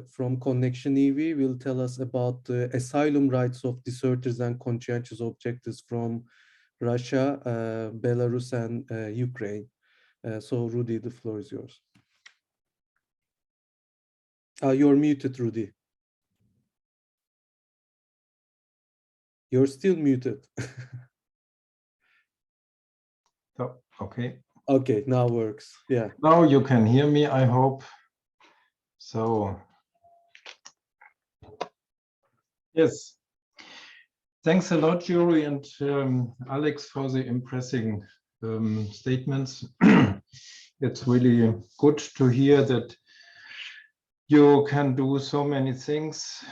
from Connection EV will tell us about the asylum rights of deserters and conscientious objectors from Russia, Belarus, and Ukraine. So, Rudy, the floor is yours. You're muted, Rudy. You're still muted. Oh, okay. Okay, now works. Yeah. Now you can hear me, I hope. So, yes. Thanks a lot, Yuri and Alex, for the impressive statements. It's really good to hear that you can do so many things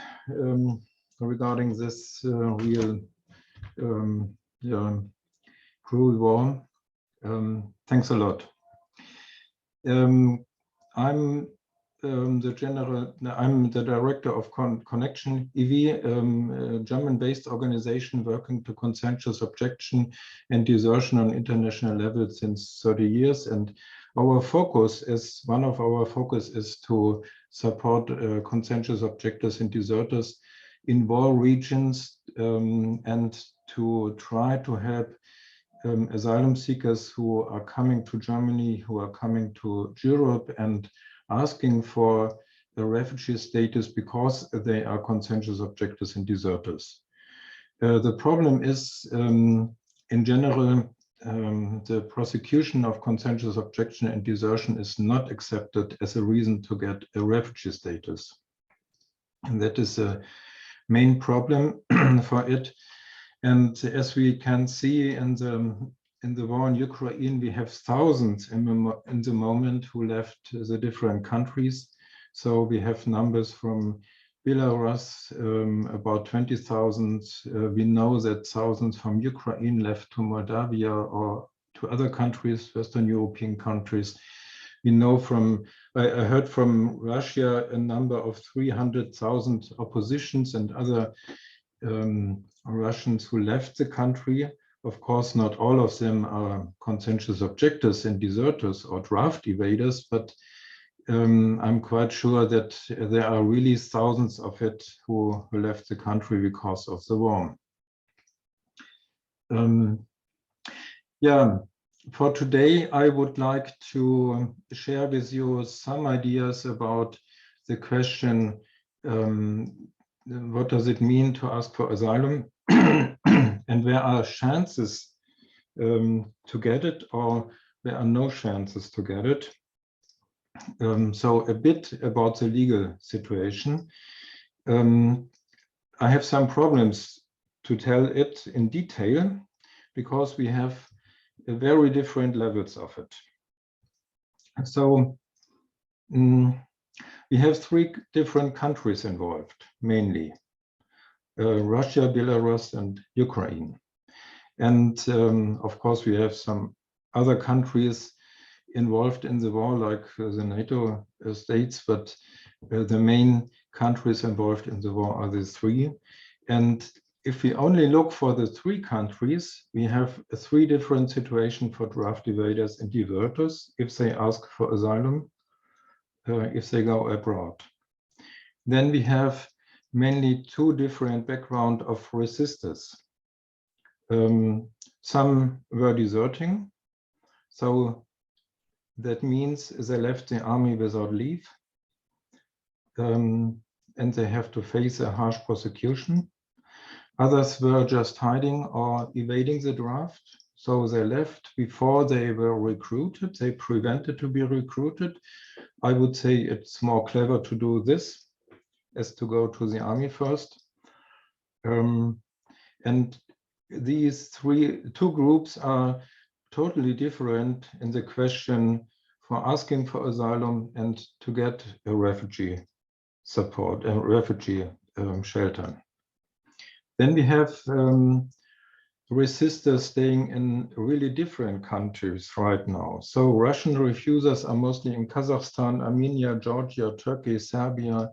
regarding this real cruel war. Thanks a lot. I'm the director of Connection EV, a German-based organization working to conscientious objection and desertion on international level since 30 years. And our focus is, one of our focus is to support conscientious objectors and deserters in war regions and to try to help asylum seekers who are coming to Germany, who are coming to Europe and asking for a refugee status because they are conscientious objectors and deserters. The problem is, in general, the prosecution of conscientious objection and desertion is not accepted as a reason to get a refugee status. And that is a main problem for it. And as we can see in the war in Ukraine, we have thousands in the moment who left the different countries. So we have numbers from Belarus, about 20,000. We know that thousands from Ukraine left to Moldavia or to other countries, Western European countries. We know from, I heard from Russia a number of 300,000 oppositions and other Russians who left the country. Of course, not all of them are conscientious objectors and deserters or draft evaders, but I'm quite sure that there are really thousands of it who left the country because of the war. Yeah, for today, I would like to share with you some ideas about the question, what does it mean to ask for asylum? And where are chances to get it, or there are no chances to get it? So a bit about the legal situation. I have some problems to tell it in detail, because we have very different levels of it. So we have 3 different countries involved, mainly Russia, Belarus, and Ukraine. And of course, we have some other countries involved in the war, like the NATO states, but the main countries involved in the war are the 3. And if we only look for the 3 countries, we have 3 different situations for draft evaders and diverters if they ask for asylum, if they go abroad. Then we have mainly 2 different backgrounds of resistors. Some were deserting, so that means they left the army without leave, and they have to face a harsh prosecution. Others were just hiding or evading the draft, so they left before they were recruited. They prevented to be recruited. I would say it's more clever to do this as to go to the army first. And these 2 groups are totally different in the question for asking for asylum and to get a refugee support and refugee shelter. Then we have resistors staying in really different countries right now. So Russian refusers are mostly in Kazakhstan, Armenia, Georgia, Turkey, Serbia,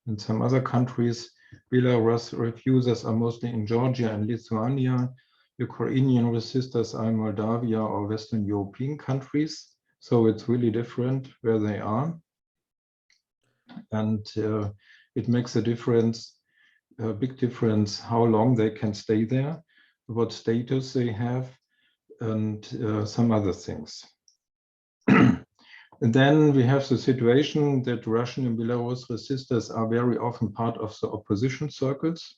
and some other countries. Belarus refusers are mostly in Georgia and Lithuania. Ukrainian resistors are in Moldavia or Western European countries. So it's really different where they are. And it makes a difference, a big difference, how long they can stay there, what status they have, and some other things. And then we have the situation that Russian and Belarus resistors are very often part of the opposition circles.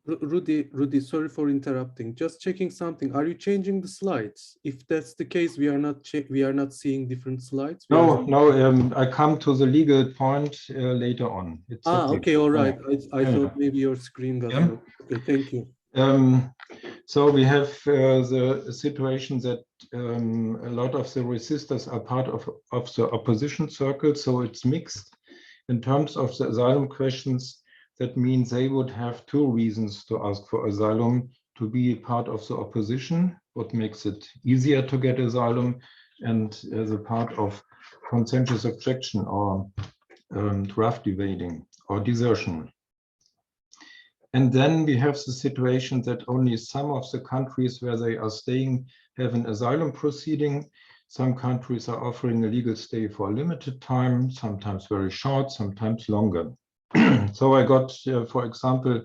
Rudy, sorry for interrupting. Just checking something. Are you changing the slides? If that's the case, we are not seeing different slides. No, I come to the legal point later on. It's okay, all right. I thought maybe your screen got moved. Okay, thank you. So we have the situation that a lot of the resistors are part of the opposition circle, so it's mixed. In terms of the asylum questions, that means they would have 2 reasons to ask for asylum: to be part of the opposition, what makes it easier to get asylum, and as a part of conscientious objection or draft evading or desertion. And then we have the situation that only some of the countries where they are staying have an asylum proceeding. Some countries are offering a legal stay for a limited time, sometimes very short, sometimes longer. So I got, for example,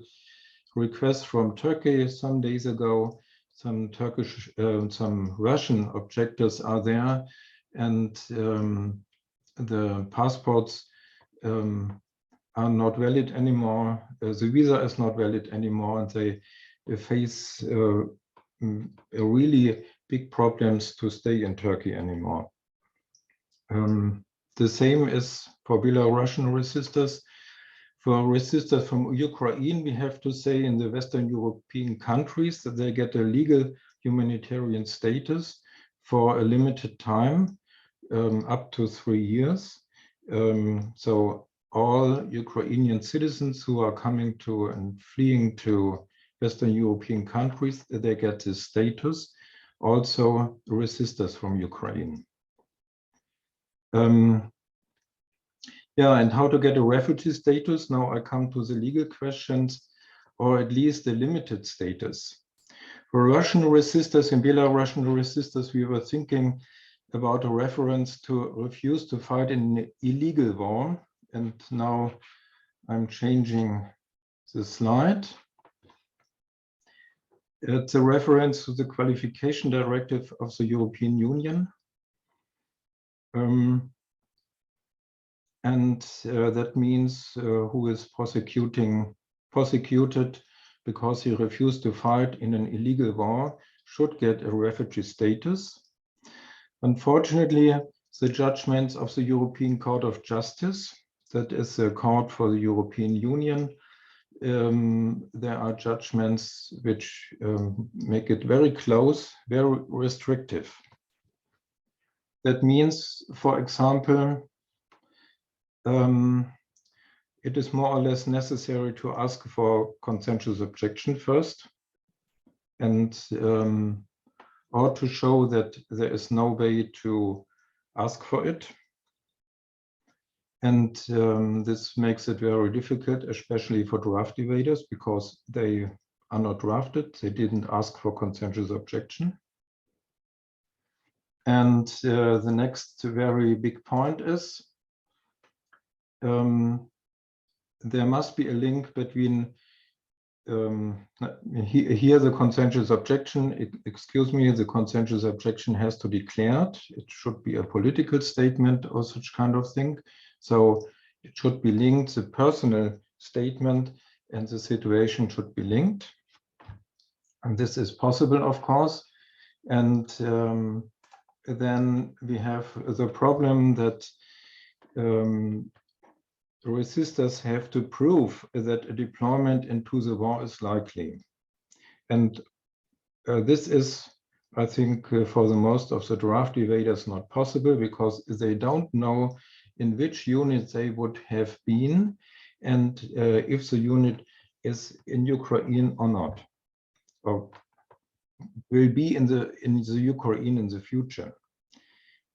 requests from Turkey some days ago. Some Russian objectors are there, and the passports are not valid anymore. The visa is not valid anymore, and they face really big problems to stay in Turkey anymore. The same is for Belarusian resistors. For resistors from Ukraine, we have to say in the Western European countries that they get a legal humanitarian status for a limited time, up to 3 years. So all Ukrainian citizens who are coming to and fleeing to Western European countries, they get this status. Also resistors from Ukraine. And how to get a refugee status? Now I come to the legal questions, or at least the limited status. For Russian resistors and Belarusian resistors, we were thinking about a reference to refuse to fight in an illegal war. And now I'm changing the slide. It's a reference to the qualification directive of the European Union. That means who is prosecuted because he refused to fight in an illegal war should get a refugee status. Unfortunately, the judgments of the European Court of Justice, that is the court for the European Union, there are judgments which make it very close, very restrictive. That means, for example, it is more or less necessary to ask for conscientious objection first, and or to show that there is no way to ask for it. And this makes it very difficult, especially for draft evaders, because they are not drafted. They didn't ask for conscientious objection. And the next very big point is there must be a link between here the conscientious objection, excuse me, the conscientious objection has to be declared. It should be a political statement or such kind of thing. So it should be linked, the personal statement and the situation should be linked. And this is possible, of course. And then we have the problem that resistors have to prove that a deployment into the war is likely. And this is, I think, for the most of the draft evaders not possible, because they don't know in which unit they would have been and if the unit is in Ukraine or not, or will be in the Ukraine in the future.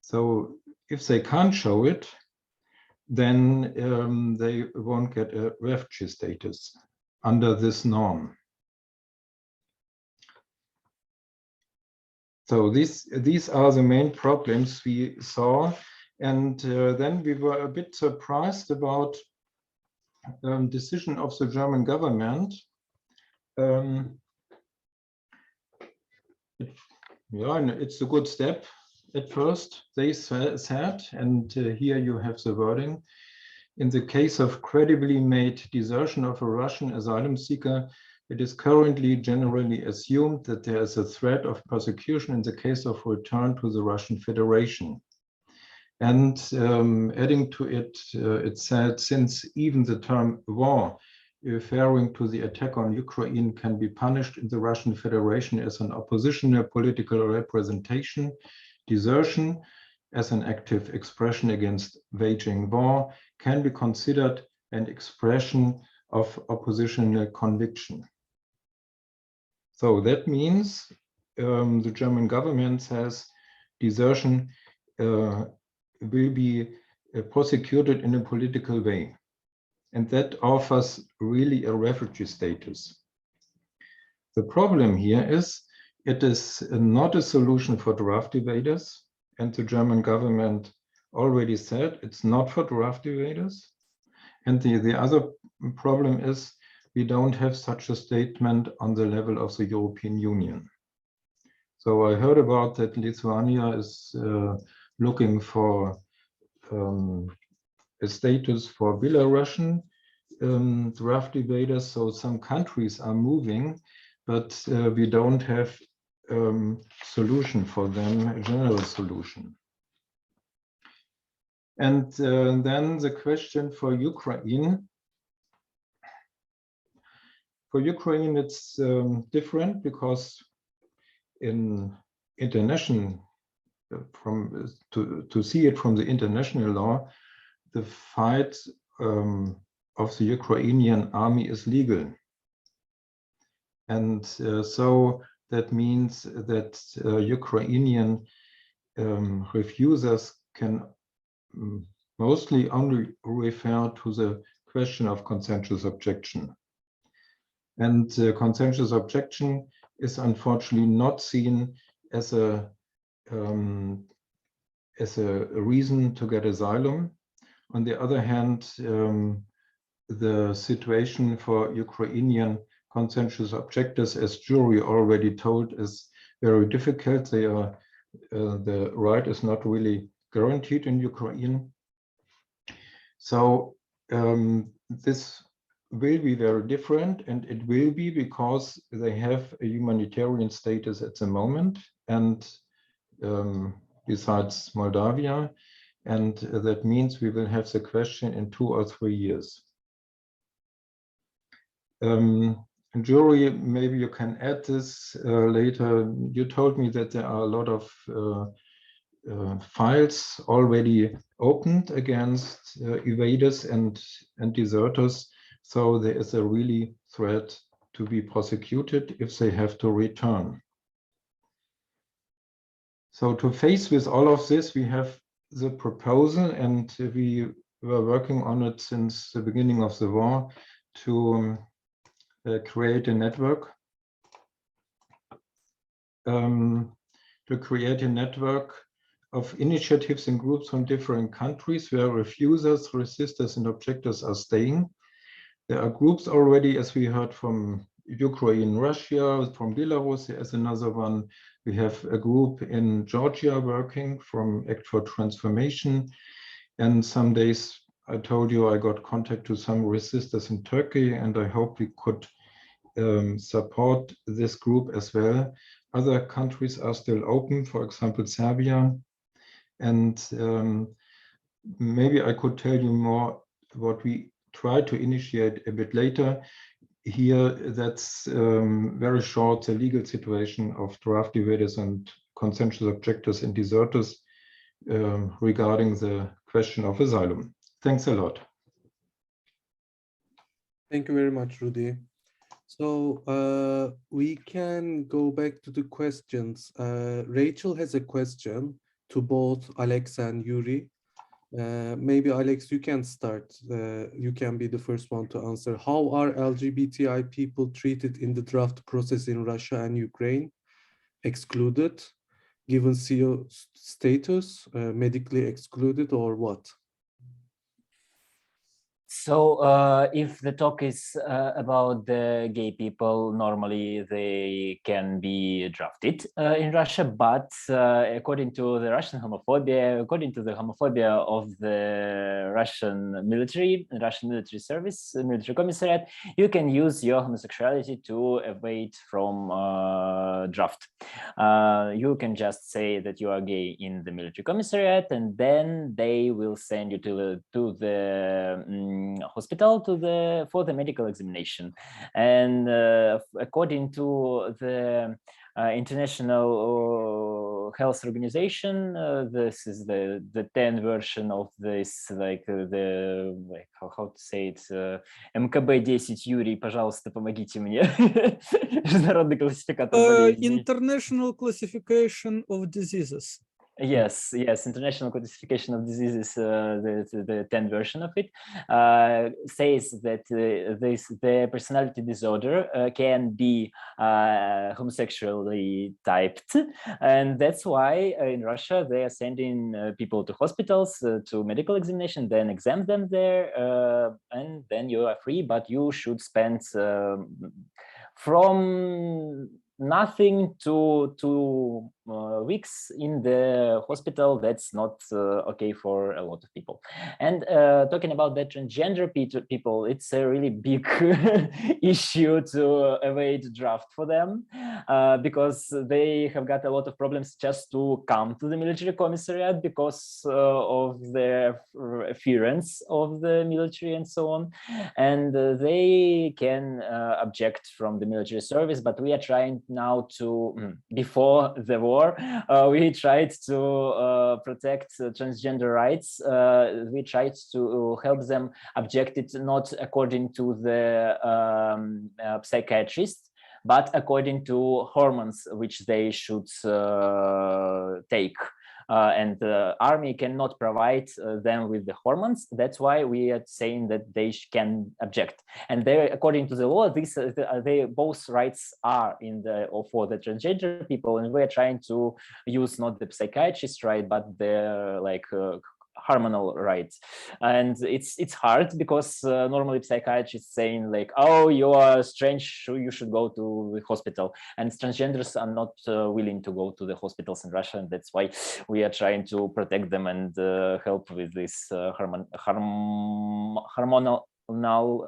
So if they can't show it, then they won't get a refugee status under this norm. So these are the main problems we saw. And then we were a bit surprised about decision of the German government. It's a good step. At first, they said, and here you have the wording, in the case of credibly made desertion of a Russian asylum seeker, it is currently generally assumed that there is a threat of persecution in the case of return to the Russian Federation. And adding to it, it said, since even the term war, referring to the attack on Ukraine, can be punished in the Russian Federation as an oppositional political representation, desertion as an active expression against waging war can be considered an expression of oppositional conviction. So that means the German government says desertion will be prosecuted in a political way. And that offers really a refugee status. The problem here is it is not a solution for draft evaders, and the German government already said it's not for draft evaders. And the other problem is we don't have such a statement on the level of the European Union. So I heard about that Lithuania is looking for a status for Belarusian draft evaders. So some countries are moving, but we don't have solution for them, a general solution. And then the question for Ukraine. For Ukraine, it's different because in international, to see it from the international law, the fight of the Ukrainian army is legal. And so that means that Ukrainian refusers can mostly only refer to the question of conscientious objection. And conscientious objection is unfortunately not seen as a reason to get asylum. On the other hand, the situation for Ukrainian conscientious objectors, as jury already told, is very difficult. They are the right is not really guaranteed in Ukraine. So this will be very different, and it will be because they have a humanitarian status at the moment, and besides Moldavia, and that means we will have the question in 2 or 3 years. Jury, maybe you can add this later. You told me that there are a lot of files already opened against evaders and deserters. So there is a really threat to be prosecuted if they have to return. So to face with all of this, we have the proposal, and we were working on it since the beginning of the war to create a network. Of initiatives and groups from different countries where refusers, resistors, and objectors are staying. There are groups already, as we heard, from Ukraine, Russia, from Belarus. There is another one. We have a group in Georgia working from Act for Transformation. And some days, I told you, I got contact to some resistors in Turkey, and I hope we could support this group as well. Other countries are still open, for example, Serbia. And maybe I could tell you more what we try to initiate a bit later. Here, that's very short, the legal situation of draft evaders and conscientious objectors and deserters regarding the question of asylum. Thanks a lot. Thank you very much, Rudy. So we can go back to the questions. Rachel has a question to both Alex and Yuri. Maybe Alex, you can start. You can be the first one to answer. How are LGBTI people treated in the draft process in Russia and Ukraine? Excluded, given CO status, medically excluded, or what? So if the talk is about the gay people, normally they can be drafted in Russia, but according to the Russian homophobia, according to the homophobia of the Russian military service, military commissariat, you can use your homosexuality to evade from draft. You can just say that you are gay in the military commissariat, and then they will send you to the hospital for the medical examination. And according to the International Health Organization, this is the 10 version of this, how to say it, МКБ 10, Юрий, пожалуйста, помогите мне. Международный классификатор болезней. International Classification of Diseases. Yes, International Classification of Diseases, the 10 version of it, says that the personality disorder can be homosexually typed, and that's why in Russia they are sending people to hospitals to medical examination, then examine them there, and then you are free, but you should spend from nothing to 2 weeks in the hospital. That's not okay for a lot of people. And talking about the transgender people, it's a really big issue to evade draft for them because they have got a lot of problems just to come to the military commissariat because of their fearance of the military and so on. And they can object from the military service, but we are trying now to, before the war, we tried to protect transgender rights. We tried to help them object it not according to the psychiatrist, but according to hormones which they should take. And the army cannot provide them with the hormones. That's why we are saying that they can object. And they, according to the law, they both rights are in the for the transgender people, and we're trying to use not the psychiatrist right, but the hormonal rights. And it's hard because normally psychiatrists saying like, oh, you are strange, so you should go to the hospital, and transgenders are not willing to go to the hospitals in Russia, and that's why we are trying to protect them and help with this hormonal null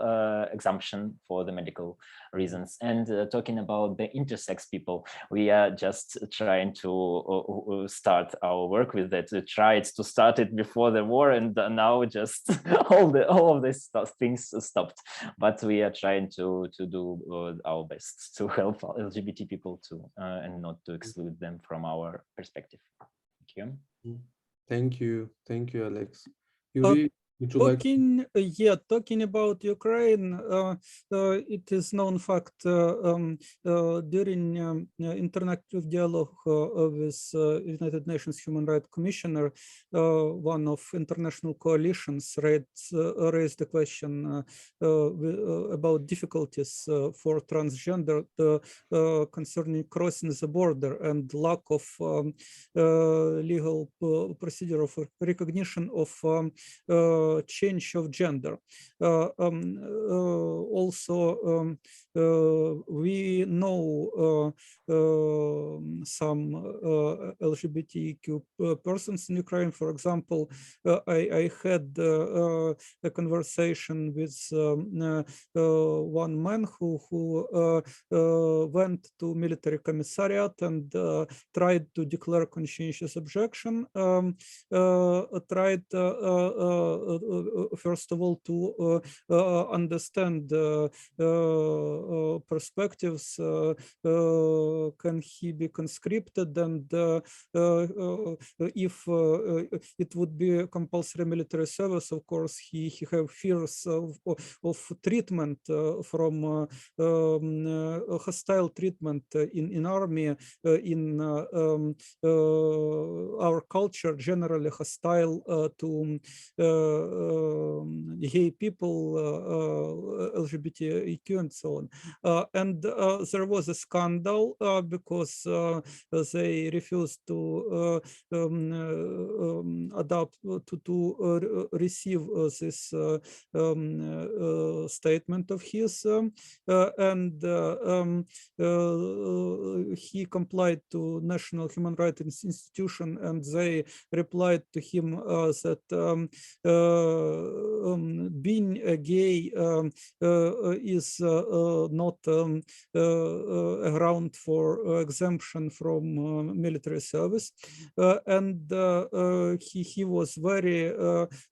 exemption for the medical reasons. And talking about the intersex people, we are just trying to start our work with that. We tried to start it before the war, and now just all of these things stopped. But we are trying to do our best to help LGBT people too, and not to exclude them from our perspective. Thank you. Thank you, Alex. Yuri, would you like? Talking about Ukraine, it is known fact during interactive dialogue with United Nations Human Rights Commissioner, one of international coalitions raised the question about difficulties for transgender concerning crossing the border and lack of legal procedure of recognition of change of gender. Also, we know some LGBTQ persons in Ukraine. For example, I had a conversation with one man who went to military commissariat and tried to declare conscientious objection, tried first of all to understand perspectives, can he be conscripted, and if it would be a compulsory military service, of course he have fears of treatment from hostile treatment in army, in our culture generally hostile to gay people, LGBTQ and so on. And there was a scandal because they refused to adopt, to receive this statement of his, and he complied to National Human Rights Institution, and they replied to him that being gay is not a ground for exemption from military service, and he was very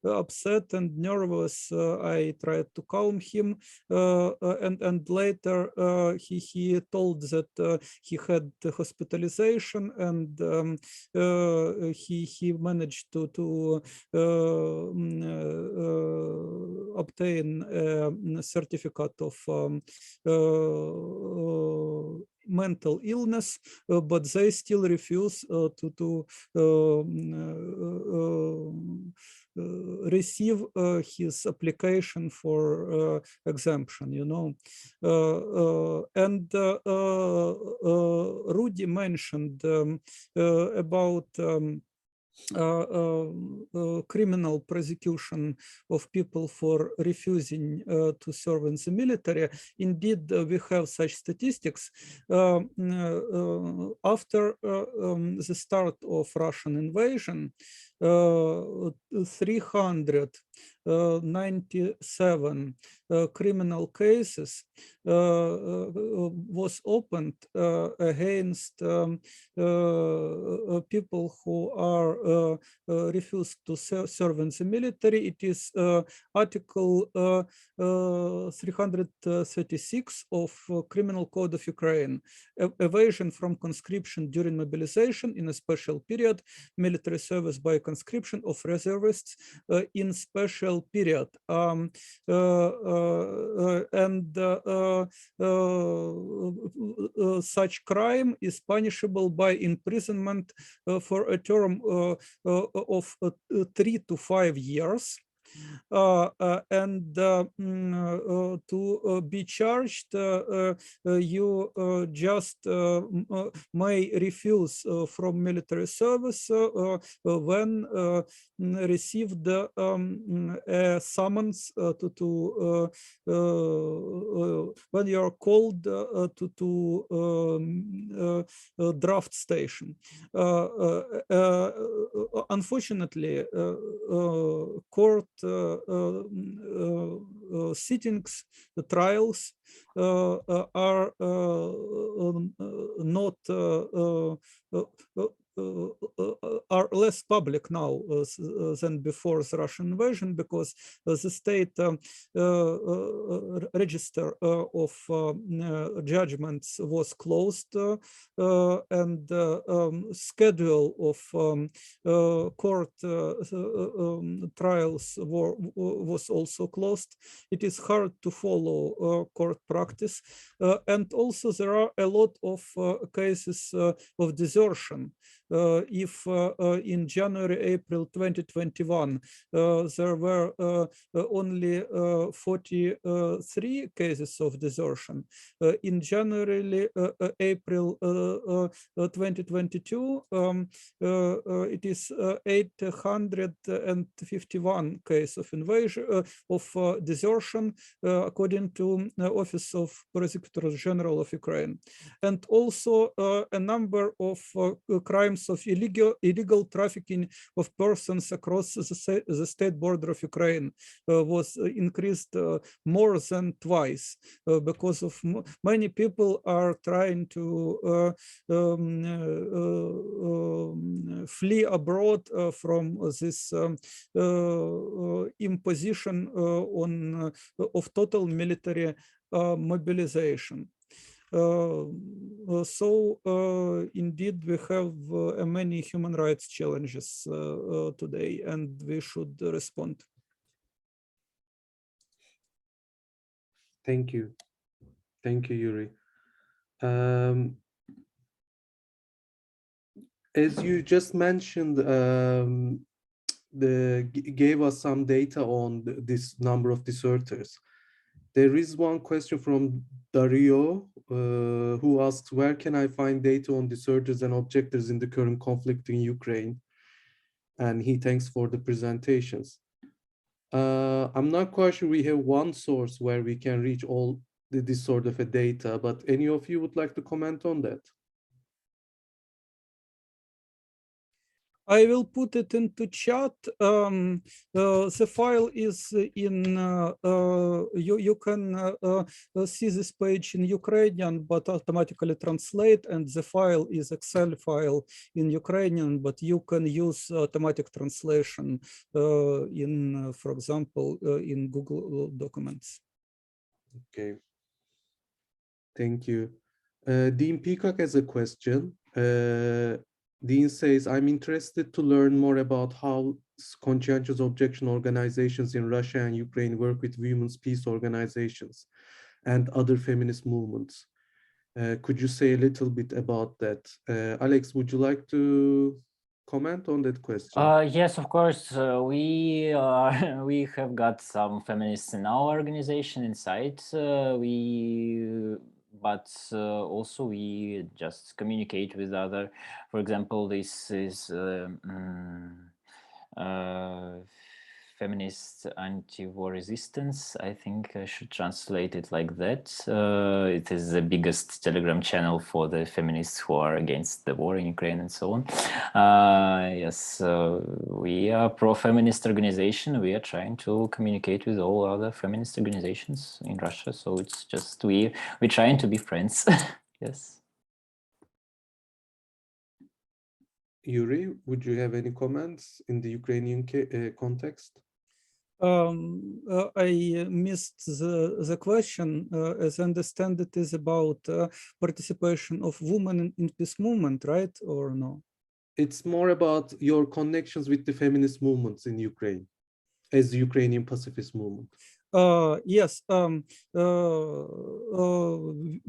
upset and nervous. I tried to calm him, and later he told that he had hospitalization, and he managed to obtain a certificate of mental illness, but they still refuse to receive his application for exemption, you know. And Rudy mentioned about criminal prosecution of people for refusing to serve in the military. Indeed, we have such statistics. After the start of Russian invasion, 397 criminal cases was opened against people who are refused to serve in the military. It is Article 336 of Criminal Code of Ukraine, evasion from conscription during mobilization in a special period, military service by conscription of reservists in special period, and such crime is punishable by imprisonment for a term of 3 to 5 years. And to be charged, you just may refuse from military service when received a summons when you are called to draft station. Unfortunately, court sittings, the trials are not are less public now than before the Russian invasion, because the state register of judgments was closed, and schedule of court trials was also closed. It is hard to follow court practice, and also there are a lot of cases of desertion. If in January, April 2021, there were only 43 cases of desertion, in January, April 2022, it is 851 cases of invasion of desertion, according to Office of Prosecutor General of Ukraine, and also a number of crimes of illegal trafficking of persons across the state border of Ukraine was increased more than twice, because of many people are trying to flee abroad from this imposition of total military mobilization. So indeed, we have many human rights challenges today, and we should respond. Thank you. Thank you, Yuri. As you just mentioned, gave us some data on this number of deserters. There is one question from Dario, who asks, where can I find data on deserters and objectors in the current conflict in Ukraine? And he thanks for the presentations. I'm not quite sure we have one source where we can reach all this sort of a data, but any of you would like to comment on that? I will put it into chat. The file is in, you can see this page in Ukrainian, but automatically translate, and the file is Excel file in Ukrainian, but you can use automatic translation in, for example, in Google Documents. Okay. Thank you. Dean Peacock has a question. Dean says, I'm interested to learn more about how conscientious objection organizations in Russia and Ukraine work with women's peace organizations and other feminist movements. Could you say a little bit about that? Alex, would you like to comment on that question? Yes, of course. We have got some feminists in our organization inside. But also we just communicate with other. For example, this is feminist anti-war resistance. I think I should translate it like that. It is the biggest Telegram channel for the feminists who are against the war in Ukraine and so on. Yes, we are pro-feminist organization. We are trying to communicate with all other feminist organizations in Russia. So it's just we're trying to be friends. Yes. Yuri, would you have any comments in the Ukrainian context? I missed the question. As I understand, it is about participation of women in peace movement, right? Or no? It's more about your connections with the feminist movements in Ukraine as the Ukrainian pacifist movement. Yes,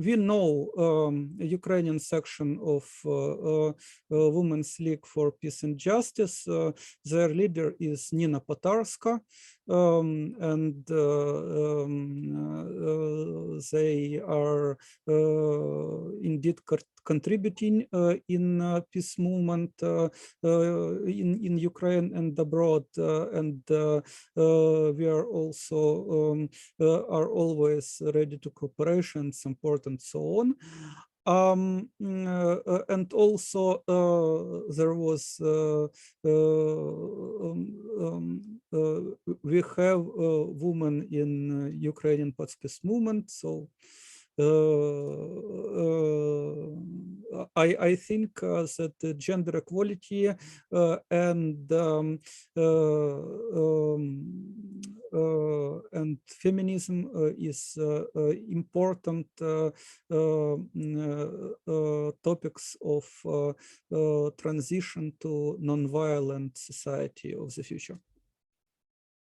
we know Ukrainian section of Women's League for Peace and Justice. Their leader is Nina Potarska, and they are indeed contributing in peace movement in Ukraine and abroad, and we are also are always ready to cooperation, support, and so on. And also there was we have women in Ukrainian pacifist movement, so I think that gender equality and feminism is important topics of transition to non-violent society of the future.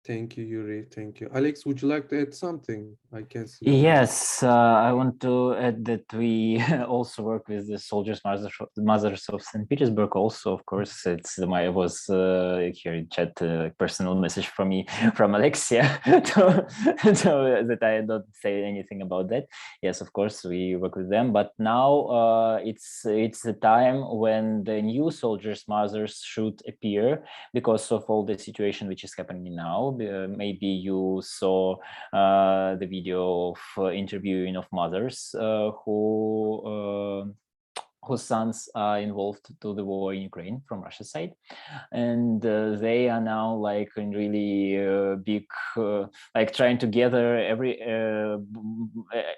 Thank you, Yuri. Thank you. Alex, would you like to add something? I can see. Yes, I want to add that we also work with the Soldiers Mothers of St. Petersburg. Also, of course, I was here in chat, personal message from me, from Alexia, so that I don't say anything about that. Yes, of course, we work with them, but now it's the time when the new Soldiers Mothers should appear because of all the situation which is happening now. Maybe you saw the video of interviewing of mothers whose sons are involved to the war in Ukraine from Russia's side, and they are now like in really big, like trying to gather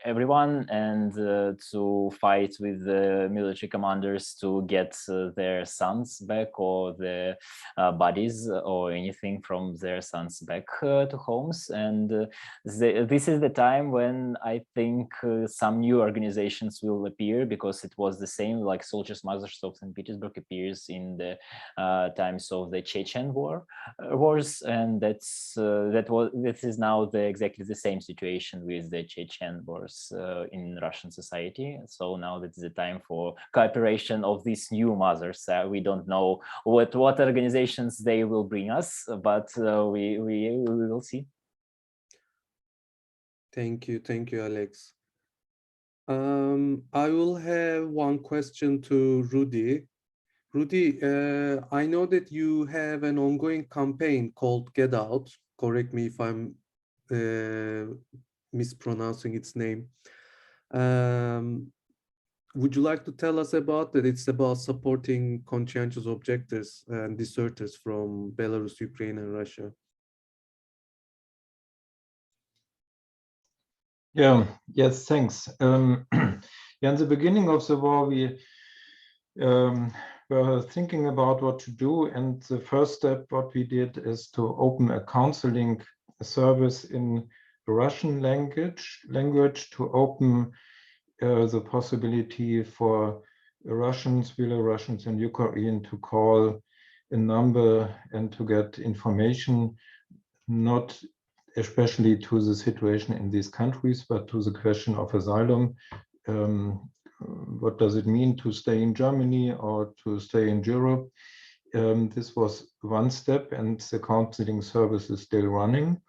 everyone and to fight with the military commanders to get their sons back or the bodies or anything from their sons back to homes. And this is the time when I think some new organizations will appear, because it was the same like Soldiers Mothers of St. Petersburg appears in the times of the Chechen wars, and that is now exactly the same situation with the Chechen wars in Russian society. So now that is the time for cooperation of these new mothers. We don't know what organizations they will bring us, but we will see. Thank you, Alex. I will have one question to Rudy. Rudy, I know that you have an ongoing campaign called Get Out. Correct me if I'm mispronouncing its name. Would you like to tell us about that? It's about supporting conscientious objectors and deserters from Belarus, Ukraine, and Russia. Yeah, yes, thanks. Yeah, in the beginning of the war, we were thinking about what to do, and the first step what we did is to open a counseling service in the Russian language to open the possibility for Russians, Belarusians, and Ukraine to call a number and to get information, not especially to the situation in these countries, but to the question of asylum. What does it mean to stay in Germany or to stay in Europe? This was one step, and the counseling service is still running.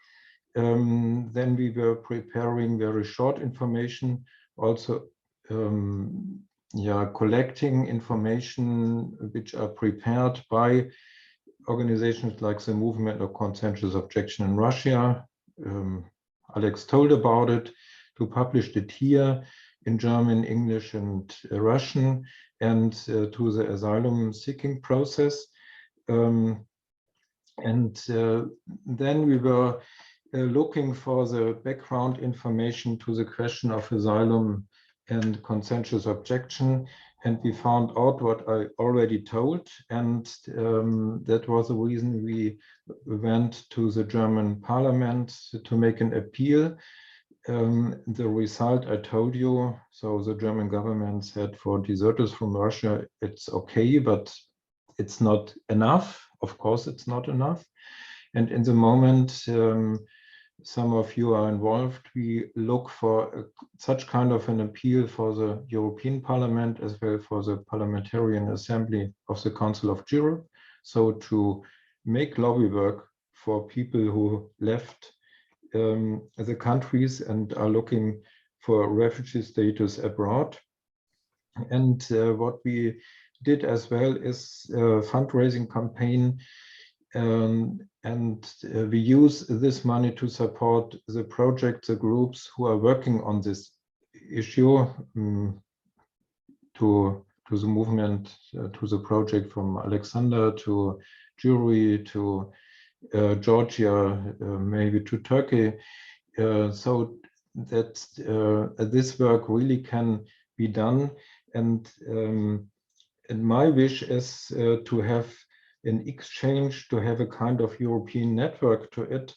Then we were preparing very short information, also collecting information which are prepared by organizations like the Movement of Conscientious Objection in Russia. Alex told about it, to publish it here in German, English, and Russian, and to the asylum seeking process. Then we were looking for the background information to the question of asylum and conscientious objection, and we found out what I already told, and that was the reason we went to the German parliament to make an appeal. The result I told you, so the German government said for deserters from Russia, it's okay, but it's not enough. Of course, it's not enough. And in the moment, some of you are involved, we look for such kind of an appeal for the European Parliament as well for the Parliamentarian Assembly of the Council of Europe. So to make lobby work for people who left the countries and are looking for refugee status abroad. And what we did as well is a fundraising campaign, and we use this money to support the projects, the groups who are working on this issue, to the movement, to the project from Alexander, to Jury, to Georgia, maybe to Turkey, so that this work really can be done. And my wish is to have an exchange, to have a kind of European network to it,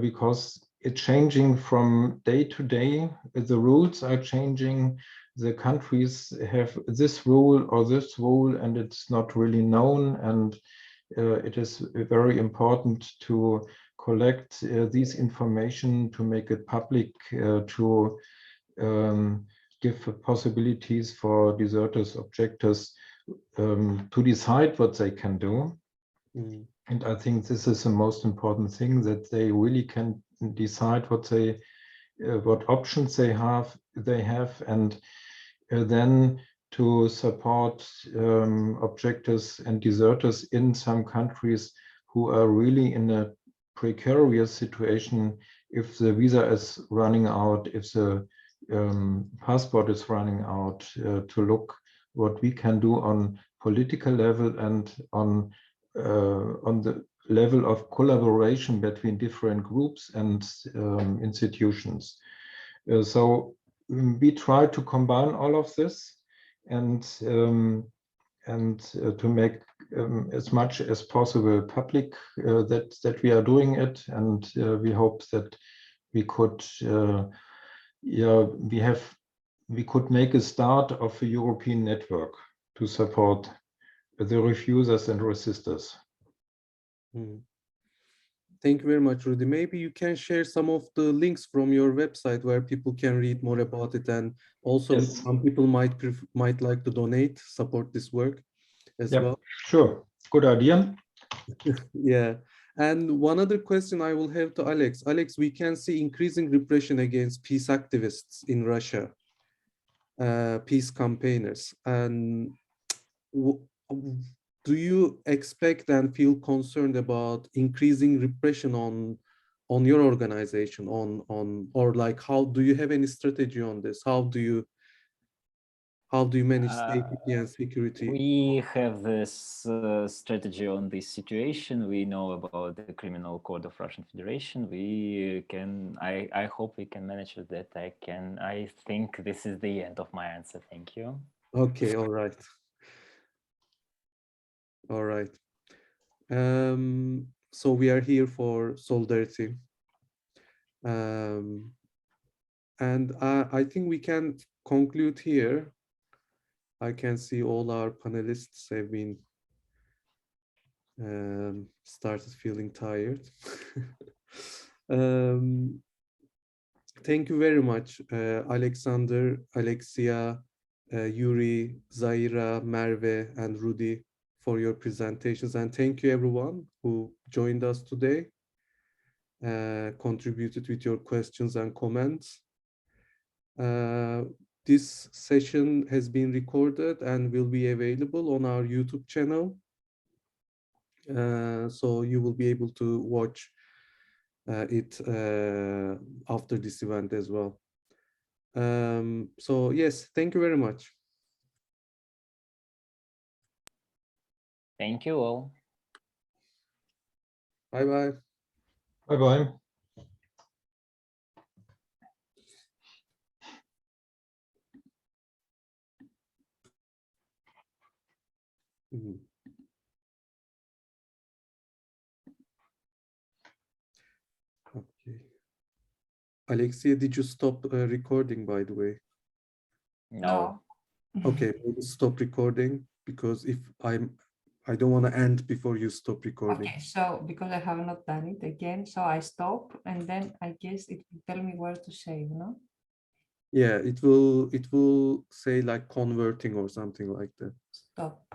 because it's changing from day to day. The rules are changing. The countries have this rule or this rule, and it's not really known. And it is very important to collect this information, to make it public, to give possibilities for deserters, objectors to decide what they can do. And I think this is the most important thing, that they really can decide what options they have, and then to support objectors and deserters in some countries who are really in a precarious situation. If the visa is running out, if the passport is running out, to look what we can do on political level and on the level of collaboration between different groups and institutions. So we try to combine all of this and to make as much as possible public that we are doing it, and we hope that we could we could make a start of a European network to support the refusers and resistors. Thank you very much, Rudy. Maybe you can share some of the links from your website where people can read more about it, and also Yes. some people might like to donate, support this work as well. Sure, good idea. Yeah. And one other question I will have to Alex. Alex, we can see increasing repression against peace activists in Russia, peace campaigners. And do you expect and feel concerned about increasing repression on your organization, or like, how do you have any strategy on this? How do you manage safety and security? We have this strategy on this situation. We know about the criminal code of Russian Federation. We can, I hope we can manage with that. I think this is the end of my answer. Thank you. Okay, all right. All right. So we are here for solidarity. And I think we can conclude here. I can see all our panelists have been started feeling tired. Thank you very much, Alexander, Alexia, Yuri, Zaira, Merve, and Rudy for your presentations. And thank you everyone who joined us today, contributed with your questions and comments. This session has been recorded and will be available on our YouTube channel. So you will be able to watch it after this event as well. So yes, thank you very much. Thank you all. Bye-bye. Bye-bye. Okay. Alexia, did you stop recording, by the way? No. Okay, maybe stop recording, because if I don't want to end before you stop recording. Okay, so because I have not done it again, so I stop, and then I guess it will tell me where to save, no? Yeah, it will say like converting or something like that. Stop.